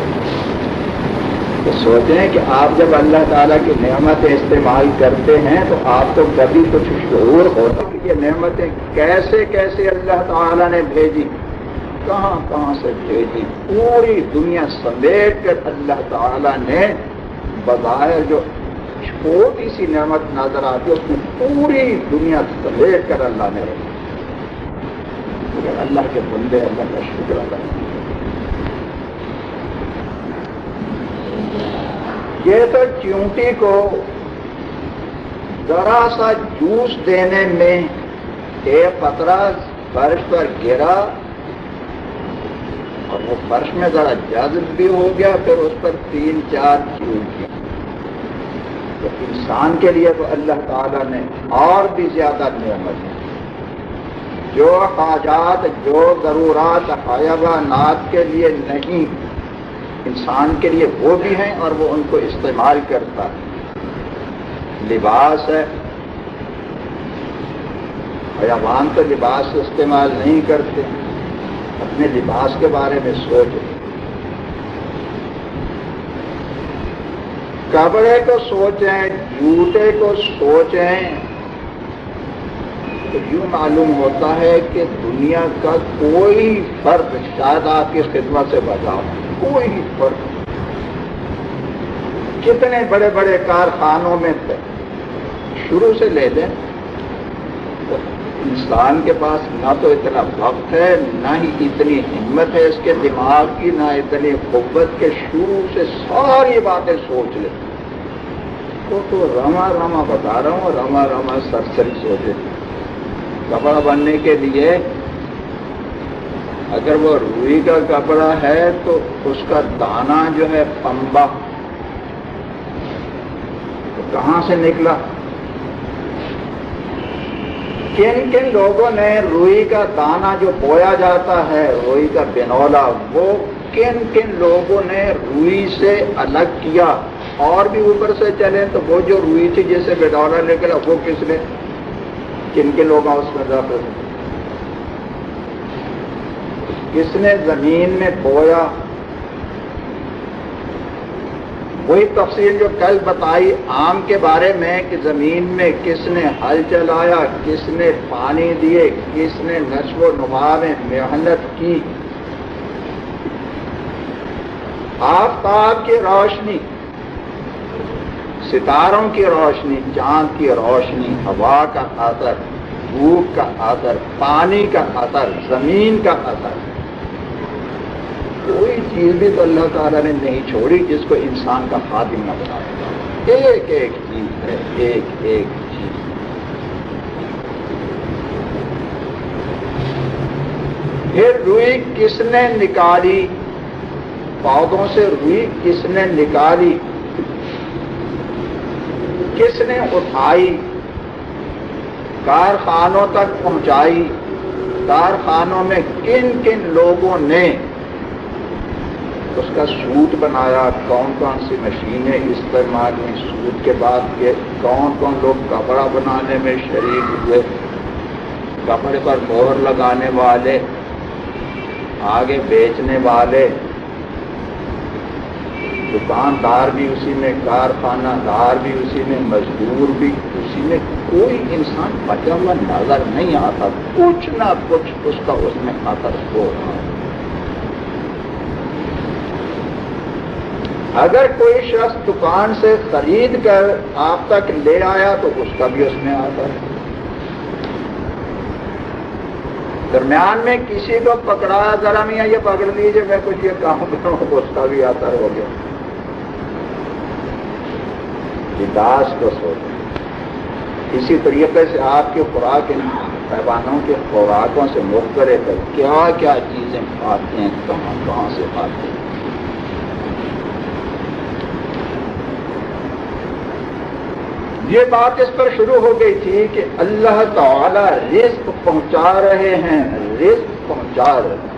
تو سوچیں کہ آپ جب اللہ تعالیٰ کی نعمتیں استعمال کرتے ہیں تو آپ کو کبھی کچھ شعور ہوتا کہ یہ نعمتیں کیسے کیسے اللہ تعالیٰ نے بھیجی، کہاں کہاں سے بھیجی. پوری دنیا سمیٹ کر اللہ تعالیٰ نے بظاہر جو چھوٹی سی نعمت نظر آتی اس میں پوری دنیا سمیٹ کر اللہ نے رکھی. اللہ کے بندے اللہ کا شکر ادا کریں. یہ تو چیونٹی کو ذرا سا جوس دینے میں ایک قطرہ فرش پر گرا اور وہ فرش میں ذرا جذب بھی ہو گیا، پھر اس پر 3-4 چیونٹیاں. تو انسان کے لیے تو اللہ تعالیٰ نے اور بھی زیادہ نعمت ہے. جو حاجات، جو ضرورات حیوانات کے لیے نہیں، انسان کے لیے وہ بھی ہیں اور وہ ان کو استعمال کرتا ہے. لباس ہے، حیوان تو لباس استعمال نہیں کرتے. اپنے لباس کے بارے میں سوچیں. کپڑے کو سوچیں، جوتے کو سوچیں تو یوں معلوم ہوتا ہے کہ دنیا کا کوئی فرد شاید آپ کی خدمت سے بچا ہو، کوئی فرد. کتنے بڑے بڑے کارخانوں میں شروع سے لے لیں تو انسان کے پاس نہ تو اتنا وقت ہے، نہ ہی اتنی ہمت ہے اس کے دماغ کی، نہ اتنی قوت کے شروع سے ساری باتیں سوچ لیں. تو رما بتا رہا ہوں، رما سرسری سوچے. کپڑا بننے کے لیے اگر وہ روئی کا کپڑا ہے تو اس کا دانا جو ہے پنبہ تو کہاں سے نکلا؟ کن کن لوگوں نے روئی کا دانا جو بویا جاتا ہے، روئی کا بنولا، وہ کن کن لوگوں نے روئی سے الگ کیا؟ اور بھی اوپر سے چلے تو وہ جو روئی تھی جیسے بنولا نکلا وہ کس نے، کن کے لوگ اس میں داخل، کس نے زمین میں بویا؟ وہی تفصیل جو کل بتائی آم کے بارے میں کہ زمین میں کس نے ہل چلایا، کس نے پانی دیے، کس نے نشو و نما میں محنت کی. آفتاب کی روشنی، ستاروں کی روشنی، چاند کی روشنی، ہوا کا اثر، دھوپ کا اثر، پانی کا اثر، زمین کا اثر، کوئی چیز بھی تو اللہ تعالیٰ نے نہیں چھوڑی جس کو انسان کا خادم نہ بنا. ایک ایک چیز ہے، ایک ایک چیز. پھر روئی کس نے نکالی؟ پودوں سے روئی کس نے نکالی؟ کس نے اٹھائی؟ کارخانوں تک پہنچائی. کارخانوں میں کن کن لوگوں نے اس کا سوٹ بنایا؟ کون کون سی مشینیں استعمال ہوئی سوٹ کے بعد کے؟ کون کون لوگ کپڑا بنانے میں شریک ہوئے؟ کپڑے پر مہر لگانے والے، آگے بیچنے والے، دکاندار بھی اسی میں، کارخانہ دار بھی اسی میں، مزدور بھی اسی میں. کوئی انسان بچا ہوا نظر نہیں آتا، کچھ نہ کچھ اس کا اس میں اثر ہو رہا ہے. اگر کوئی شخص دکان سے خرید کر آپ تک لے آیا تو اس کا بھی اس میں آتا ہے. درمیان میں کسی کو پکڑایا، ذرا میاں یہ پکڑ لیجیے میں کچھ یہ کام کروں تو اس کا بھی آتا ہو گیا. لباس کو سوچیں. اسی طریقے سے آپ کے خوراک حیوانوں کے خوراکوں سے مختلف ہے، کیا کیا چیزیں کھاتے ہیں، کہاں کہاں سے کھاتے ہیں. یہ بات اس پر شروع ہو گئی تھی کہ اللہ تعالی رزق پہنچا رہے ہیں، رزق پہنچا رہے ہیں.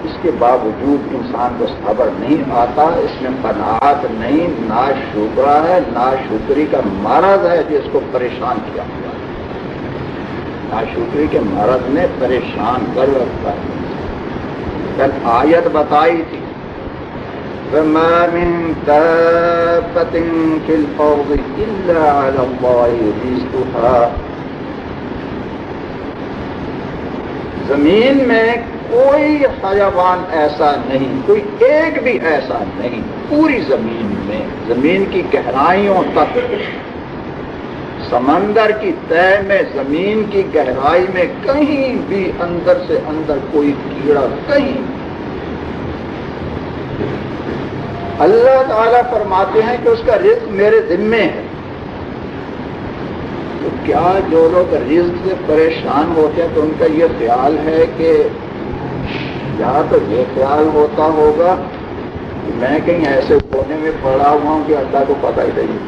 اس کے باوجود انسان کو صبر نہیں آتا، اس میں قناعت نہیں، ناشکرا ہے، ناشکری کا مرض ہے جس کو پریشان کیا ہوا ہے. ناشکری کے مرض نے پریشان کر رکھا ہے. کل آیت بتائی تھی وَمَا مِن دَابَّةٍ فِي الْأَرْضِ إِلَّا عَلَى اللَّهِ رِزْقُهَا. زمین میں کوئی حیوان ایسا نہیں، کوئی ایک بھی ایسا نہیں پوری زمین میں، زمین کی گہرائیوں تک، سمندر کی تہ میں، زمین کی گہرائی میں کہیں بھی اندر سے اندر کوئی کیڑا کہیں. اللہ تعالیٰ فرماتے ہیں کہ اس کا رزق میرے ذمے ہے. تو کیا جو لوگ رزق سے پریشان ہوتے ہیں تو ان کا یہ خیال ہے کہ یا تو یہ خیال ہوتا ہوگا کہ میں کہیں ایسے کونے میں پڑا ہوا ہوں کہ اللہ کو پتہ ہی نہیں.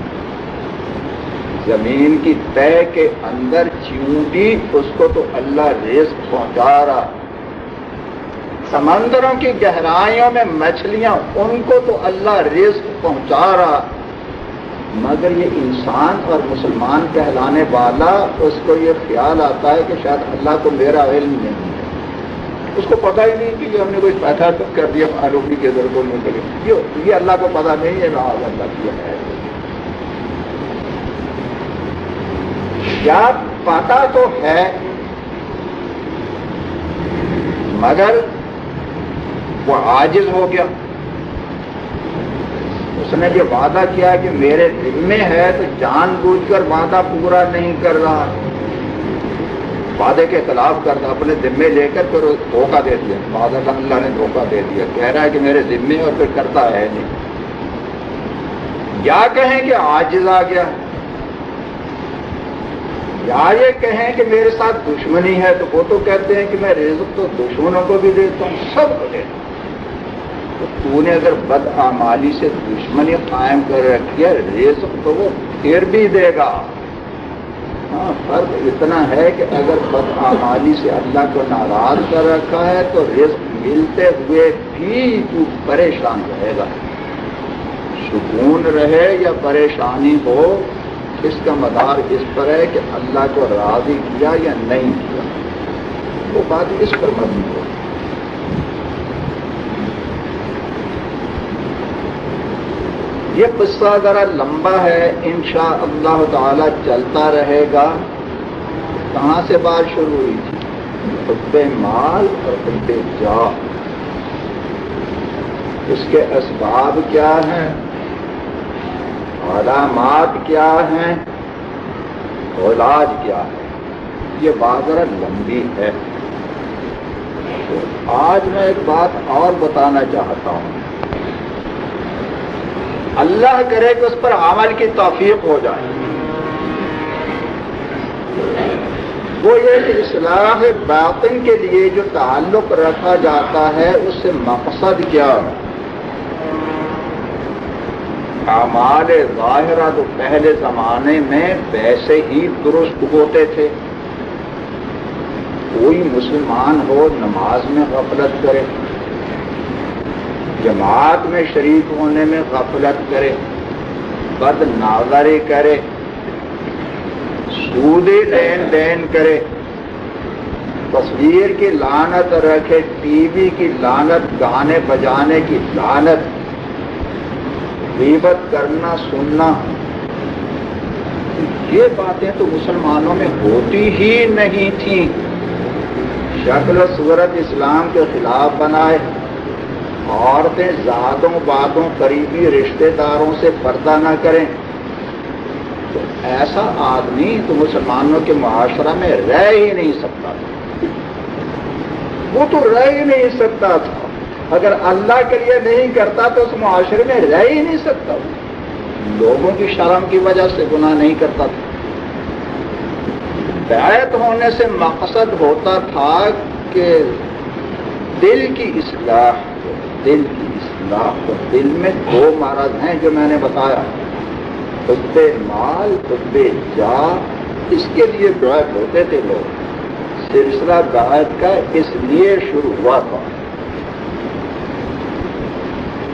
زمین کی تہ کے اندر چیونٹی اس کو تو اللہ رزق پہنچا رہا. سمندروں کی گہرائیوں میں مچھلیاں ان کو تو اللہ رزق پہنچا رہا. مگر یہ انسان اور مسلمان کہلانے والا اس کو یہ خیال آتا ہے کہ شاید اللہ کو میرا علم نہیں ہے. اس کو پتہ ہی نہیں کہ ہم نے کوئی پیسہ کر دیا آروپی کے ذر کو نہیں کرے، یہ اللہ کو پتہ نہیں ہے. اللہ کیا ہے کیا پتہ تو ہے، مگر وہ عاجز ہو گیا. اس نے یہ وعدہ کیا کہ میرے ذمے ہے تو جان بوجھ کر وعدہ پورا نہیں کر رہا، وعدے کے خلاف کرتا، اپنے ذمے لے کر پھر دھوکہ دے دیا. وعدہ کا اللہ نے دھوکہ دے دیا، کہہ رہا ہے کہ میرے ذمے اور پھر کرتا ہے نہیں. یا کہیں کہ عاجز آ گیا، یا یہ کہیں کہ میرے ساتھ دشمنی ہے. تو وہ تو کہتے ہیں کہ میں رزق تو دشمنوں کو بھی دیتا ہوں، سب کو دیتا ہوں. تو نے اگر بدعمالی سے دشمنی قائم کر رکھی ہے، رزق تو وہ پھر بھی دے گا. ہاں، فرق اتنا ہے کہ اگر بدعمالی سے اللہ کو ناراض کر رکھا ہے تو رزق ملتے ہوئے بھی تو پریشان رہے گا. سکون رہے یا پریشانی ہو، اس کا مدار اس پر ہے کہ اللہ کو راضی کیا یا نہیں کیا. وہ بات اس پر مبنی ہو. یہ قصہ ذرا لمبا ہے، انشاءاللہ تعالی چلتا رہے گا. کہاں سے بات شروع ہوئی تھی؟ حب مال اور حب جاہ. اس کے اسباب کیا ہیں، علامات کیا ہیں، علاج کیا ہے. یہ بات ذرا لمبی ہے. تو آج میں ایک بات اور بتانا چاہتا ہوں. اللہ کرے کہ اس پر عمل کی توفیق ہو جائے. وہ یہ کہ اصلاح باطن کے لیے جو تعلق رکھا جاتا ہے اس سے مقصد کیا ہے. اعمال ظاہرہ تو پہلے زمانے میں ویسے ہی درست ہوتے تھے. کوئی مسلمان ہو نماز میں غفلت کرے، جماعت میں شریک ہونے میں غفلت کرے، بد نظری کرے، سودی لین دین کرے، تصویر کی لعنت رکھے، ٹی وی کی لعنت، گانے بجانے کی لعنت، غیبت کرنا سننا، یہ باتیں تو مسلمانوں میں ہوتی ہی نہیں تھیں. شکل و صورت اسلام کے خلاف بنائے، عورتیں زادوں بادوں قریبی رشتہ داروں سے پردہ نہ کریں، تو ایسا آدمی تو مسلمانوں کے معاشرہ میں رہ ہی نہیں سکتا تھا، وہ تو رہ ہی نہیں سکتا تھا، اگر اللہ کے لیے نہیں کرتا تو اس معاشرے میں رہ ہی نہیں سکتا، لوگوں کی شرم کی وجہ سے گناہ نہیں کرتا تھا۔ بیعت ہونے سے مقصد ہوتا تھا کہ دل کی اصلاح ہو، دل کی اصلاح ہو۔ دل میں دو مرض ہیں جو میں نے بتایا، حب مال، حب جاہ، اس کے لیے بیعت ہوتے تھے لوگ۔ سلسلہ بیعت کا اس لیے شروع ہوا تھا۔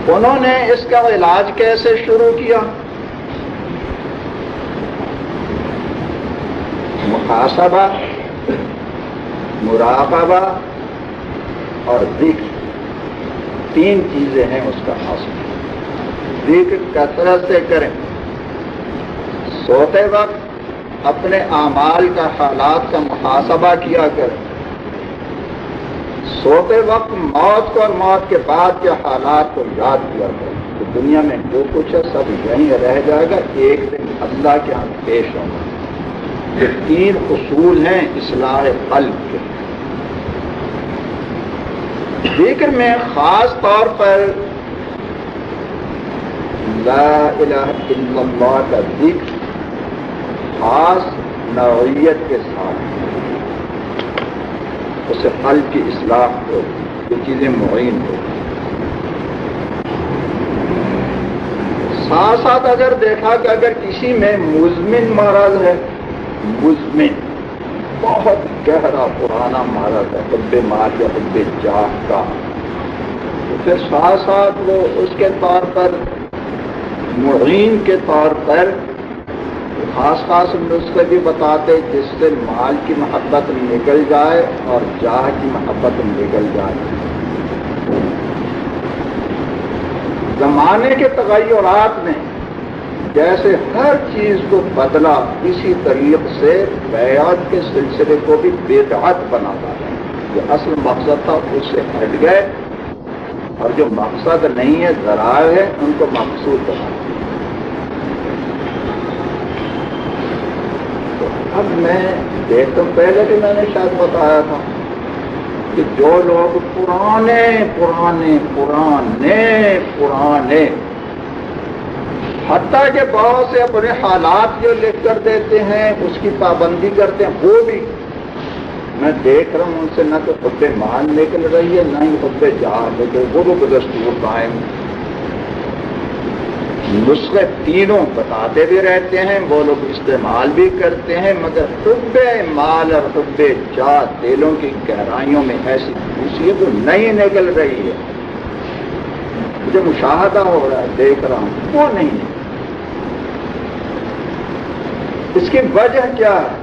انہوں نے اس کا علاج کیسے شروع کیا؟ محاسبہ، مراقبہ اور ذکر، تین چیزیں ہیں اس کا حاصل۔ ذکر کثرت سے کریں، سوتے وقت اپنے اعمال کا، حالات کا محاسبہ کیا کریں، سوتے وقت موت کو اور موت کے بعد کے حالات کو یاد کیا کریں۔ تو دنیا میں جو کچھ ہے سب یہیں رہ جائے گا، ایک دن اللہ کے ہاں پیش ہوگا۔ یہ تین اصول ہیں اصلاح قلب کے۔ ذکر میں خاص طور پر لا الہ الا اللہ کا ذکر خاص نوعیت کے ساتھ، اس سے قلب کی اصلاح ہو، یہ چیزیں معین ہو۔ ساتھ ساتھ اگر دیکھا کہ اگر کسی میں مزمن مرض ہے، مزمن بہت گہرا پرانا مرض ہے، حب مال یا حب جاہ کا، تو پھر ساتھ ساتھ وہ اس کے طور پر معین کے طور پر خاص خاص نسخے بھی بتاتے جس سے مال کی محبت نکل جائے اور جاہ کی محبت نکل جائے۔ زمانے کے تغیرات نے جیسے ہر چیز کو بدلا، اسی طریقے سے بیعت کے سلسلے کو بھی بدعت بنا ڈالا۔ جو اصل مقصد تھا اس سے ہٹ گئے، اور جو مقصد نہیں ہے، ذرائع ہے، ان کو مقصود بنا دیا۔ تو اب میں دیکھتا ہوں، پہلے بھی میں نے شاید بتایا تھا کہ جو لوگ پرانے پرانے پرانے پرانے حتیٰ کہ بہت سے اپنے حالات جو لکھ کر دیتے ہیں اس کی پابندی کرتے ہیں، وہ بھی میں دیکھ رہا ہوں ان سے نہ تو حب مال نکل رہی ہے، نہ ہی حب جاہ نکل، وہ بھی دستور قائم۔ نسخے تینوں بتاتے بھی رہتے ہیں، وہ لوگ استعمال بھی کرتے ہیں، مگر حب مال اور حب جاہ دلوں کی گہرائیوں میں ایسی خوشی جو نہیں نکل رہی ہے، مجھے مشاہدہ ہو رہا ہے، دیکھ رہا ہوں، وہ نہیں ہے۔ اس کی وجہ کیا ہے؟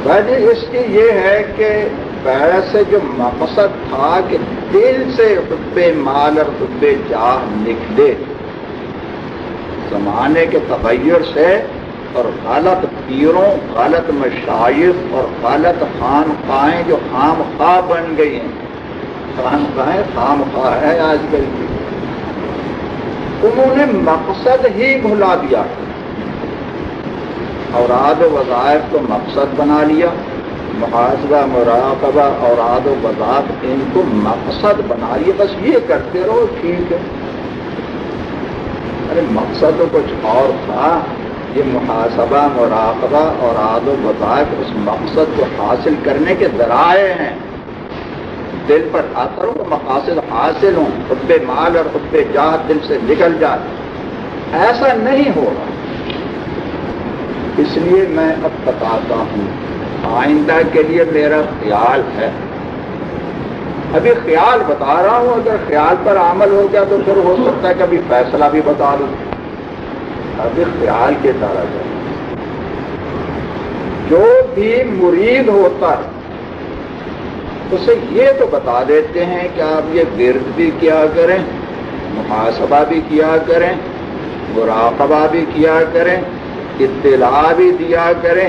وجہ اس کی یہ ہے کہ بیعت سے جو مقصد تھا کہ دل سے حب مال اور حب جاہ نکلے، زمانے کے تغیر سے اور غلط پیروں، غلط مشائخ اور غلط خانقاہیں جو خام خواہ بن گئی ہیں، خانقاہیں خام خواہ ہے آج کل کی، انہوں نے مقصد ہی بھلا دیا، اوراد و وظائف کو مقصد بنا لیا، محاسبہ، مراقبہ، اوراد و وظائف ان کو مقصد بنا لیا، بس یہ کرتے رہو ٹھیک ہے۔ ارے مقصد تو کچھ اور تھا، یہ محاسبہ، مراقبہ، اوراد و وظائف اس مقصد کو حاصل کرنے کے ذرائع ہیں، دل پر اثر ہو، مقاصد حاصل ہوں، حب مال اور حب جاہ دل سے نکل جائے، ایسا نہیں ہو رہا۔ اس لیے میں اب بتاتا ہوں، آئندہ کے لیے میرا خیال ہے، ابھی خیال بتا رہا ہوں، اگر خیال پر عمل ہو گیا تو پھر ہو سکتا ہے کبھی فیصلہ بھی بتا دوں، ابھی خیال کے طرح ہے۔ جو بھی مرید ہوتا ہے اسے یہ تو بتا دیتے ہیں کہ آپ یہ ورد بھی کیا کریں، محاسبہ بھی کیا کریں، مراقبہ بھی کیا کریں، اطلاع بھی دیا کریں،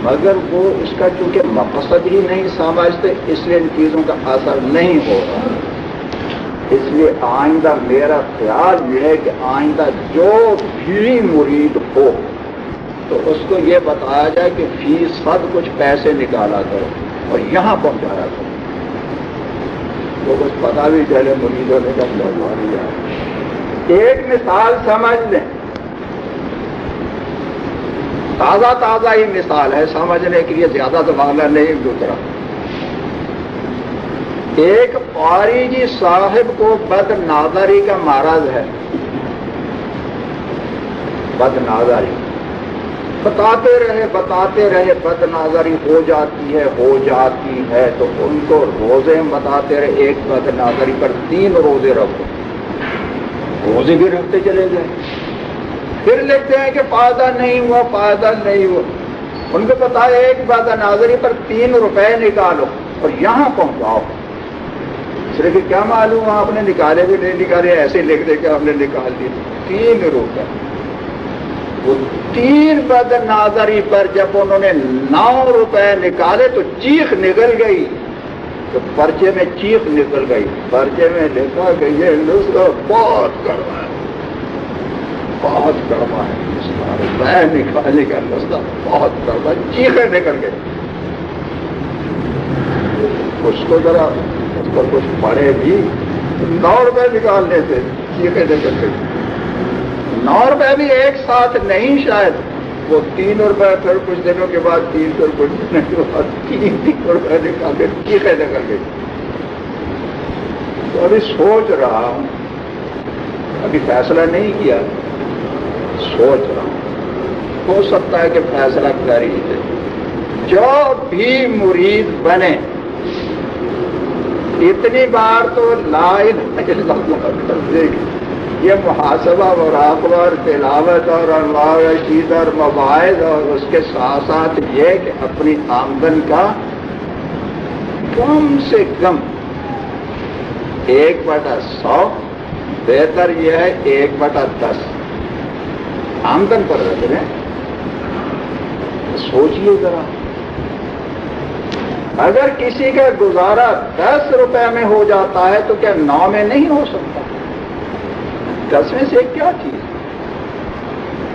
مگر وہ اس کا چونکہ مقصد ہی نہیں سمجھتے اس لیے ان چیزوں کا اثر نہیں ہو رہا. اس لیے آئندہ میرا خیال یہ ہے کہ آئندہ جو بھی مرید ہو تو اس کو یہ بتایا جائے کہ فیصد کچھ پیسے نکالا کرو اور یہاں پہنچایا کرو. وہ کچھ پتا بھی چلے مرید ہونے کا بہت جائے. ایک مثال سمجھ لیں, تازہ ہی مثال ہے, سمجھنے کے لیے زیادہ زمانہ نہیں گزرا. ایک قاری جی صاحب کو بد نظری کا مرض ہے. بد نظری بتاتے رہے بد نظری ہو جاتی ہے تو ان کو روزے بتاتے رہے, ایک بد نظری پر 3 روزے رکھو. روزے بھی رکھتے چلے گئے. پھر لکھتے ہیں کہ فائدہ نہیں ہوا. ان کو بتایا ایک بد نظری پر 3 روپے نکالو اور یہاں پہنچاؤ. صرف کیا معلوم آپ نے نکالے بھی نہیں نکالے, ایسے لکھ دے کہ آپ نے نکال دی 3 روپے. وہ 3 بد نظری پر جب انہوں نے 9 روپے نکالے تو چیخ نکل گئی. تو پرچے میں چیخ نکل گئی. پرچے میں لکھا کہ یہ نسخہ بہت کڑوا ہے, میں نکالنے کا نسخہ بہت کڑوا. چیخیں نکل گئی. اس کو ذرا اس پر کچھ پڑے بھی 9 روپے نکالنے سے چیخیں نکل گئی. 9 روپے بھی ایک ساتھ نہیں شاید, وہ 3 روپے پھر کچھ دنوں کے بعد 300 کچھ دنوں کے بعد 3 روپے نکال کے چیخیں نکل گئی. تو ابھی سوچ رہا ہوں, ابھی فیصلہ نہیں کیا, سوچ رہا ہوں, ہو سکتا ہے کہ فیصلہ کر ہی دے. جو بھی مرید بنے اتنی بار تو لا الہ الا اللہ کر دے گی. یہ محاسبہ مراقبہ اور تلاوت اور انواع رشید اور مواعظ اور اس کے ساتھ ساتھ یہ کہ اپنی آمدن کا کم سے کم 1/100, بہتر یہ ہے 1/10 آمدن پر رکھ رہے ہیں. سوچیے ذرا, اگر کسی کا گزارا 10 روپے میں ہو جاتا ہے تو کیا 9 میں نہیں ہو سکتا؟ 10 میں سے کیا چیز؟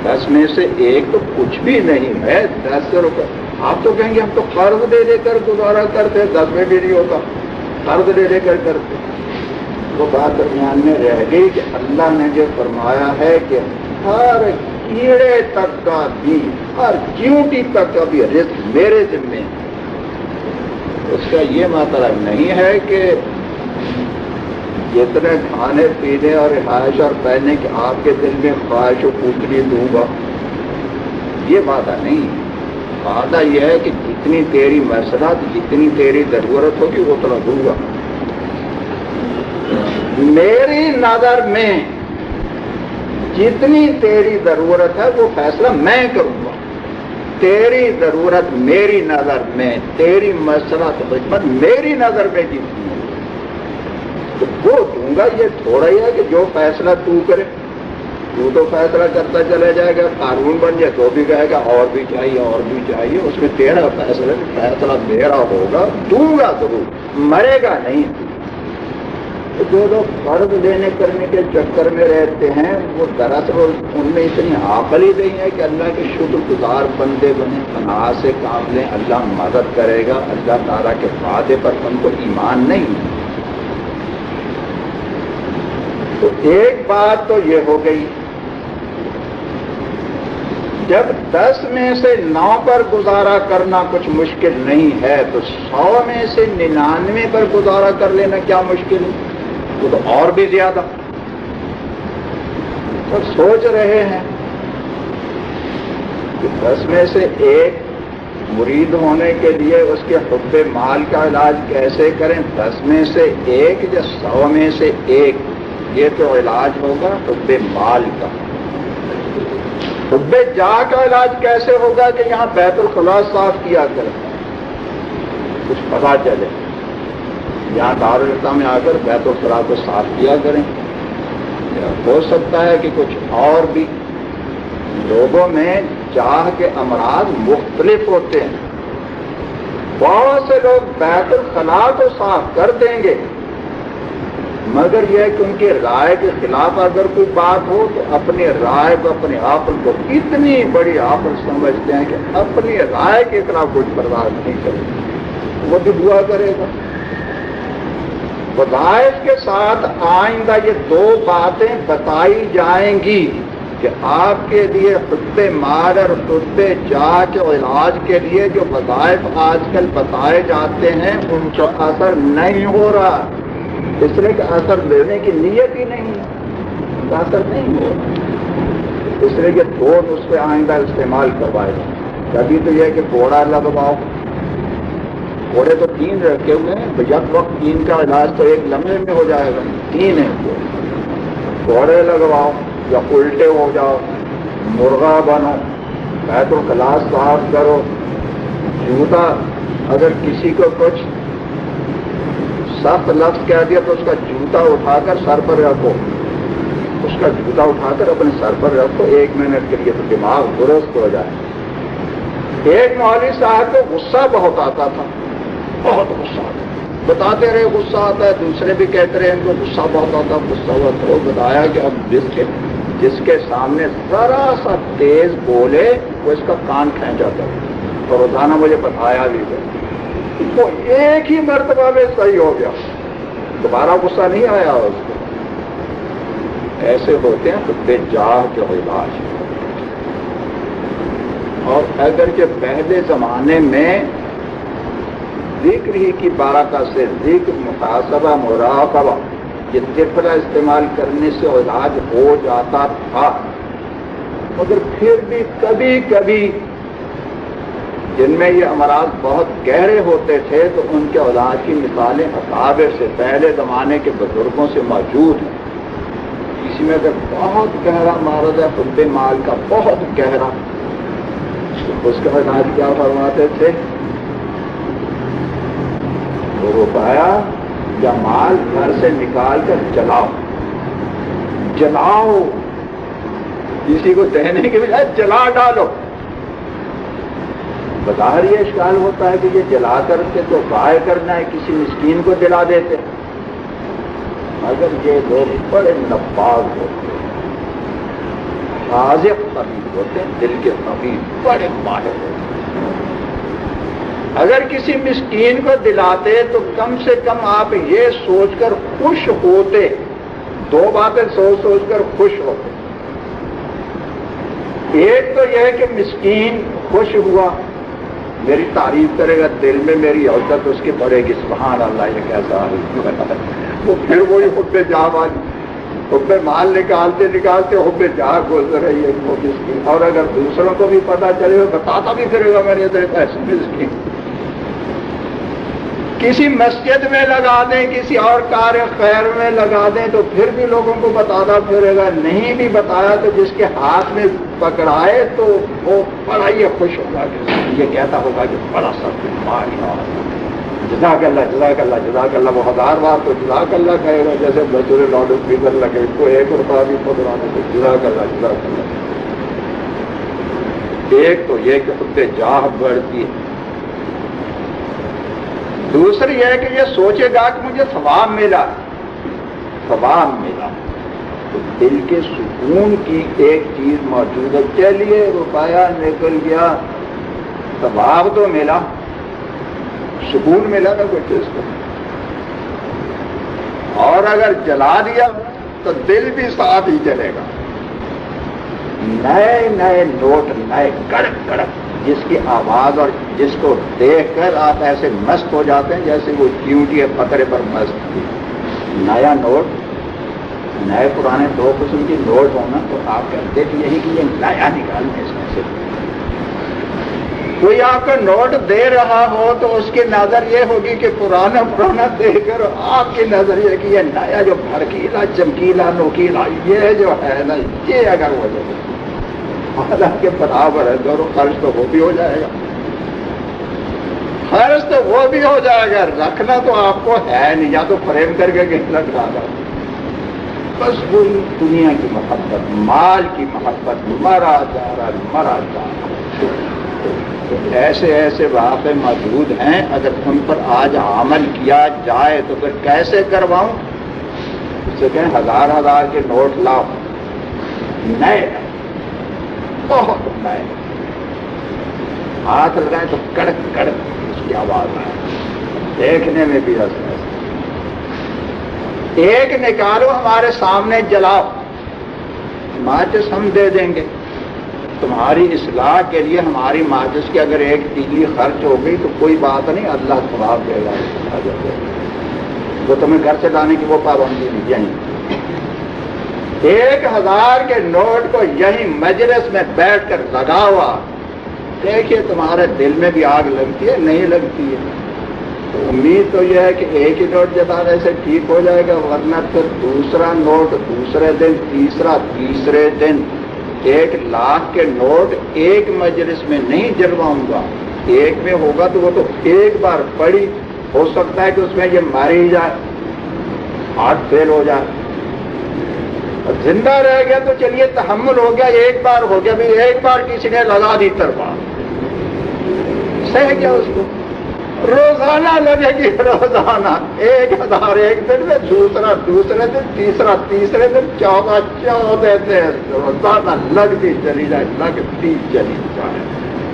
10 میں سے 1 تو کچھ بھی نہیں ہے. 10 روپے آپ تو کہیں گے ہم تو قرض دے کر گزارا کرتے, 10 میں بھی نہیں ہوتا, قرض دے کر کرتے. وہ بات درمیان میں رہ گئی کہ اللہ نے جو فرمایا ہے کہ ہر کیڑے تک کا بھی, ہر چیونٹی تک کا بھی رزق میرے ذمے ہے. اس کا یہ مطلب نہیں ہے کہ جتنے کھانے پینے اور رہائش اور پہننے کے آپ کے دل میں خواہش و پوچھنی دوں گا, یہ وعدہ نہیں. وعدہ یہ ہے کہ جتنی تیری مسئلات, جتنی تیری ضرورت ہوگی وہ اتنا دوں گا. میری نظر میں جتنی تیری ضرورت ہے وہ فیصلہ میں کروں گا. تیری ضرورت میری نظر میں, تیری مسئلہ خدمت میری نظر میں جتنی ہے تو وہ دوں گا. یہ تھوڑا ہی ہے کہ جو فیصلہ تو کرے, تو فیصلہ کرتا چلے جائے گا, قانون بن جائے تو بھی کہے گا اور بھی چاہیے. اس میں تیرا فیصلہ میرا ہوگا, دوں گا ضرور, مرے گا نہیں. جو لوگ قرض لینے کرنے کے چکر میں رہتے ہیں وہ دراصل ان میں اتنی عقل ہی نہیں ہے کہ اللہ کے شکر گزار بندے بنے, پناہ سے کام لیں, اللہ مدد کرے گا. اللہ تعالیٰ کے وعدے پر ان کو ایمان نہیں ہے. تو ایک بات تو یہ ہو گئی, جب 10 میں سے 9 پر گزارا کرنا کچھ مشکل نہیں ہے تو 100 میں سے 99 پر گزارا کر لینا کیا مشکل ہے؟ وہ تو اور بھی زیادہ. اور سوچ رہے ہیں کہ 10 میں سے 1 مرید ہونے کے لیے اس کے حب مال کا علاج کیسے کریں. 10 میں سے 1 یا 100 میں سے 1, یہ تو علاج ہوگا حب مال کا. حب جاہ کا علاج کیسے ہوگا کہ یہاں بیت الخلا صاف کیا کریں, کچھ پتا چلے. یہاں دارالفتا میں آ کر بیت الخلا کو صاف کیا کریں. ہو سکتا ہے کہ کچھ اور بھی لوگوں میں جاہ کے امراض مختلف ہوتے ہیں. بہت سے لوگ بیت الخلاء کو صاف کر دیں گے، مگر یہ کہ ان کی رائے کے خلاف اگر کوئی بات ہو تو اپنی رائے کو، اپنے عقل کو اتنی بڑی عقل سمجھتے ہیں کہ اپنی رائے کے خلاف کچھ برداشت نہیں کرے گا، وہ بھی دعا کرے گا. وظائف کے ساتھ آئندہ یہ دو باتیں بتائی جائیں گی کہ آپ کے لیے حب مال اور حب جاہ کے علاج کے لیے جو وظائف آج کل بتائے جاتے ہیں ان کا اثر نہیں ہو رہا، اس لیے کہ اثر لینے کی نیت ہی نہیں ہے، ان کا اثر نہیں ہو رہا. اس لیے کہ دو نسخے آئندہ استعمال کروائے گا. کبھی تو یہ کہ گھوڑا لگواؤ، گھوڑے تو 3 رکھے ہوئے ہیں، یک وقت 3 کا علاج تو ایک لمحے میں ہو جائے گا، 3 ہیں. گھوڑے لگواؤ یا الٹے ہو جاؤ، مرغا بنو، بیت الخلاء صاف کرو. جوتا اگر کسی کو کچھ سخت لفظ کہہ دیا تو اس کا جوتا اٹھا کر سر پر رکھو، اس کا جوتا اٹھا کر اپنے سر پر رکھو 1 منٹ کے لیے تو دماغ درست ہو جائے. ایک مولوی صاحب کو غصہ بہت آتا تھا، بہت غصہ آتا، بتاتے رہے غصہ آتا ہے، دوسرے بھی کہتے رہے ان کو غصہ بہت آتا، غصہ ہوا. تو بتایا کہ اب جس کے سامنے ذرا سا تیز بولے وہ اس کا کان کھینچ جاتا ہے. اور روزانہ مجھے بتایا بھی گیا، وہ ایک ہی مرتبہ میں صحیح ہو گیا، دوبارہ غصہ نہیں آیا اس کو. ایسے ہوتے ہیں حب جاہ کے علاج. اور اگرچہ پہلے زمانے میں ذکر ہی کی برکت سے ذکر، محاسبہ، مراقبہ، یہ طفلہ استعمال کرنے سے علاج ہو جاتا تھا، مگر پھر بھی کبھی کبھی جن میں یہ امراض بہت گہرے ہوتے تھے تو ان کے علاج کی مثالیں اکابر سے، پہلے زمانے کے بزرگوں سے موجود ہیں. کسی میں اگر بہت گہرا مرض ہے حب مال کا، بہت گہرا، اس کا علاج کیا فرماتے تھے؟ وہ روپیہ یا مال گھر سے نکال کر جلاؤ، جلاؤ، کسی کو دینے کے بجائے جلا ڈالو. بظاہر یہ اشکال ہوتا ہے کہ یہ جلا کر کے تو ضائع کرنا ہے، کسی مسکین کو دلا دیتے. اگر یہ لوگ بڑے نفاذ ہوتے ہیں، حاذق طبیب ہوتے ہیں، دل کے طبیب بڑے ماہر ہوتے ہیں، اگر کسی مسکین کو دلاتے تو کم سے کم آپ یہ سوچ کر خوش ہوتے، 2 باتیں سوچ سوچ کر خوش ہوتے. ایک تو یہ کہ مسکین خوش ہوا، میری تعریف کرے گا، دل میں میری عزت اس کی بڑھے گی، سبحان اللہ یہ کیسا ہے. وہ پھر وہی حب جاہ والی، حب مال نکالتے نکالتے حب جاہ گزر رہی ہے وہ مسکین. اور اگر دوسروں کو بھی پتا چلے گا، بتاتا بھی پھرے گا میرے ادھر ایسے مسکین. کسی مسجد میں لگا دیں، کسی اور کار خیر میں لگا دیں تو پھر بھی لوگوں کو بتاتا پھرے گا. نہیں بھی بتایا تو جس کے ہاتھ میں پکڑائے تو وہ بڑا ہی خوش ہوگا، یہ کہتا ہوگا کہ بڑا سب جزاک اللہ جزاک اللہ جزاک اللہ. وہ 1000 بار تو جزاک اللہ کہے گا، جیسے بچورے لاڈو اسپیکر لگے کو 1 روپیہ بھی پکڑانے تو جزاک اللہ جزاک اللہ. ایک تو یہ کہ حب جاہ بڑھتی ہے. دوسری ہے کہ یہ سوچے گا کہ مجھے ثواب ملا، ثواب ملا، تو دل کے سکون کی ایک چیز موجود ہے. چلیے روپیہ نکل گیا، ثواب تو ملا، سکون ملا نا کوئی چیز کو. اور اگر جلا دیا تو دل بھی ساتھ ہی چلے گا. نئے نئے نوٹ، نئے کڑک کڑک، جس کی آواز اور جس کو دیکھ کر آپ ایسے مست ہو جاتے ہیں جیسے وہ چیونٹی پکڑے پر مست تھی. نیا نوٹ، نئے پرانے 2 قسم کی نوٹ ہونا تو آپ کہتے ہیں یہی کہ یہ نیا نکالنا اس میں سے. کوئی آپ کو نوٹ دے رہا ہو تو اس کی نظر یہ ہوگی کہ پرانا پرانا دے کر آپ کی نظر یہ کہ یہ نیا جو بھڑکیلا چمکیلا نوکیلا یہ جو ہے نا، یہ اگر ہو جائے حالانکہ برابر ہے دونوں، خرچ تو وہ بھی ہو جائے گا، خرچ تو وہ بھی ہو جائے گا، رکھنا تو آپ کو ہے نہیں، یا تو فریم کر کے رکھ ڈالا. بس وہی دنیا کی محبت، مال کی محبت، مرا جا رہا۔ ایسے ایسے واقع موجود ہیں، اگر ان پر آج عمل کیا جائے تو پھر کیسے کرواؤں؟ اس سے کہیں 1000 کے نوٹ لاؤ، نئے بہت نئے، ہاتھ لگائیں تو کڑک کڑک اس کی آواز آئے، دیکھنے میں بھی ایسا ایک نکالو ہمارے سامنے جلاؤ، ماچس ہم دے دیں گے تمہاری اصلاح کے لیے۔ ہماری ماچس کی اگر ایک تیلی خرچ ہو گئی تو کوئی بات نہیں، اللہ ثواب دے گا، وہ تمہیں گھر سے لانے کی وہ پابندی نہیں۔ یہیں 1000 کے نوٹ کو یہیں مجلس میں بیٹھ کر لگا ہوا، دیکھیے تمہارے دل میں بھی آگ لگتی ہے نہیں لگتی ہے؟ تو امید تو یہ ہے کہ ایک ہی نوٹ جلانے سے ٹھیک ہو جائے گا، ورنہ پھر دوسرا نوٹ دوسرے دن، تیسرا تیسرے دن۔ 1,00,000 کے نوٹ ایک مجلس میں نہیں جلواؤں گا، ایک میں ہوگا تو وہ تو ایک بار پڑی، ہو سکتا ہے کہ اس میں یہ ماری جائے، ہاتھ فیل ہو جائے، اور زندہ رہ گیا تو چلیے تحمل ہو گیا، ایک بار ہو گیا، بھی ایک بار کسی نے لگا دی تربار، سہ گیا اس کو۔ روزانہ لگے گی، روزانہ 1000 ایک دن میں، دوسرا دوسرے دن، تیسرا تیسرے دن، 14 دن روزانہ لگتی چلی جائے، لگتی چلی جائے،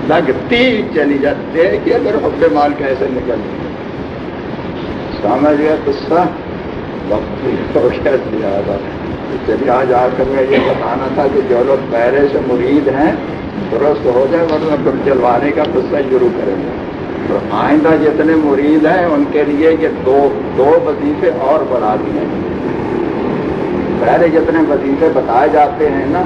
لگتی چلی جائے۔ دیکھیے میرے حب مال کیسے نکل سمجھ گیا قصہ، وقت ہو گیا زیادہ۔ چلیے آج آ کر میں یہ بتانا تھا کہ جو لوگ پہلے سے مرید ہیں درست ہو جائے، ورنہ پھر جلوانے کا قصہ شروع کریں گے۔ تو آئندہ جتنے مرید ہیں ان کے لیے یہ دو وظیفے اور بڑھا دیے ہیں۔ پہلے جتنے وظیفے بتائے جاتے ہیں نا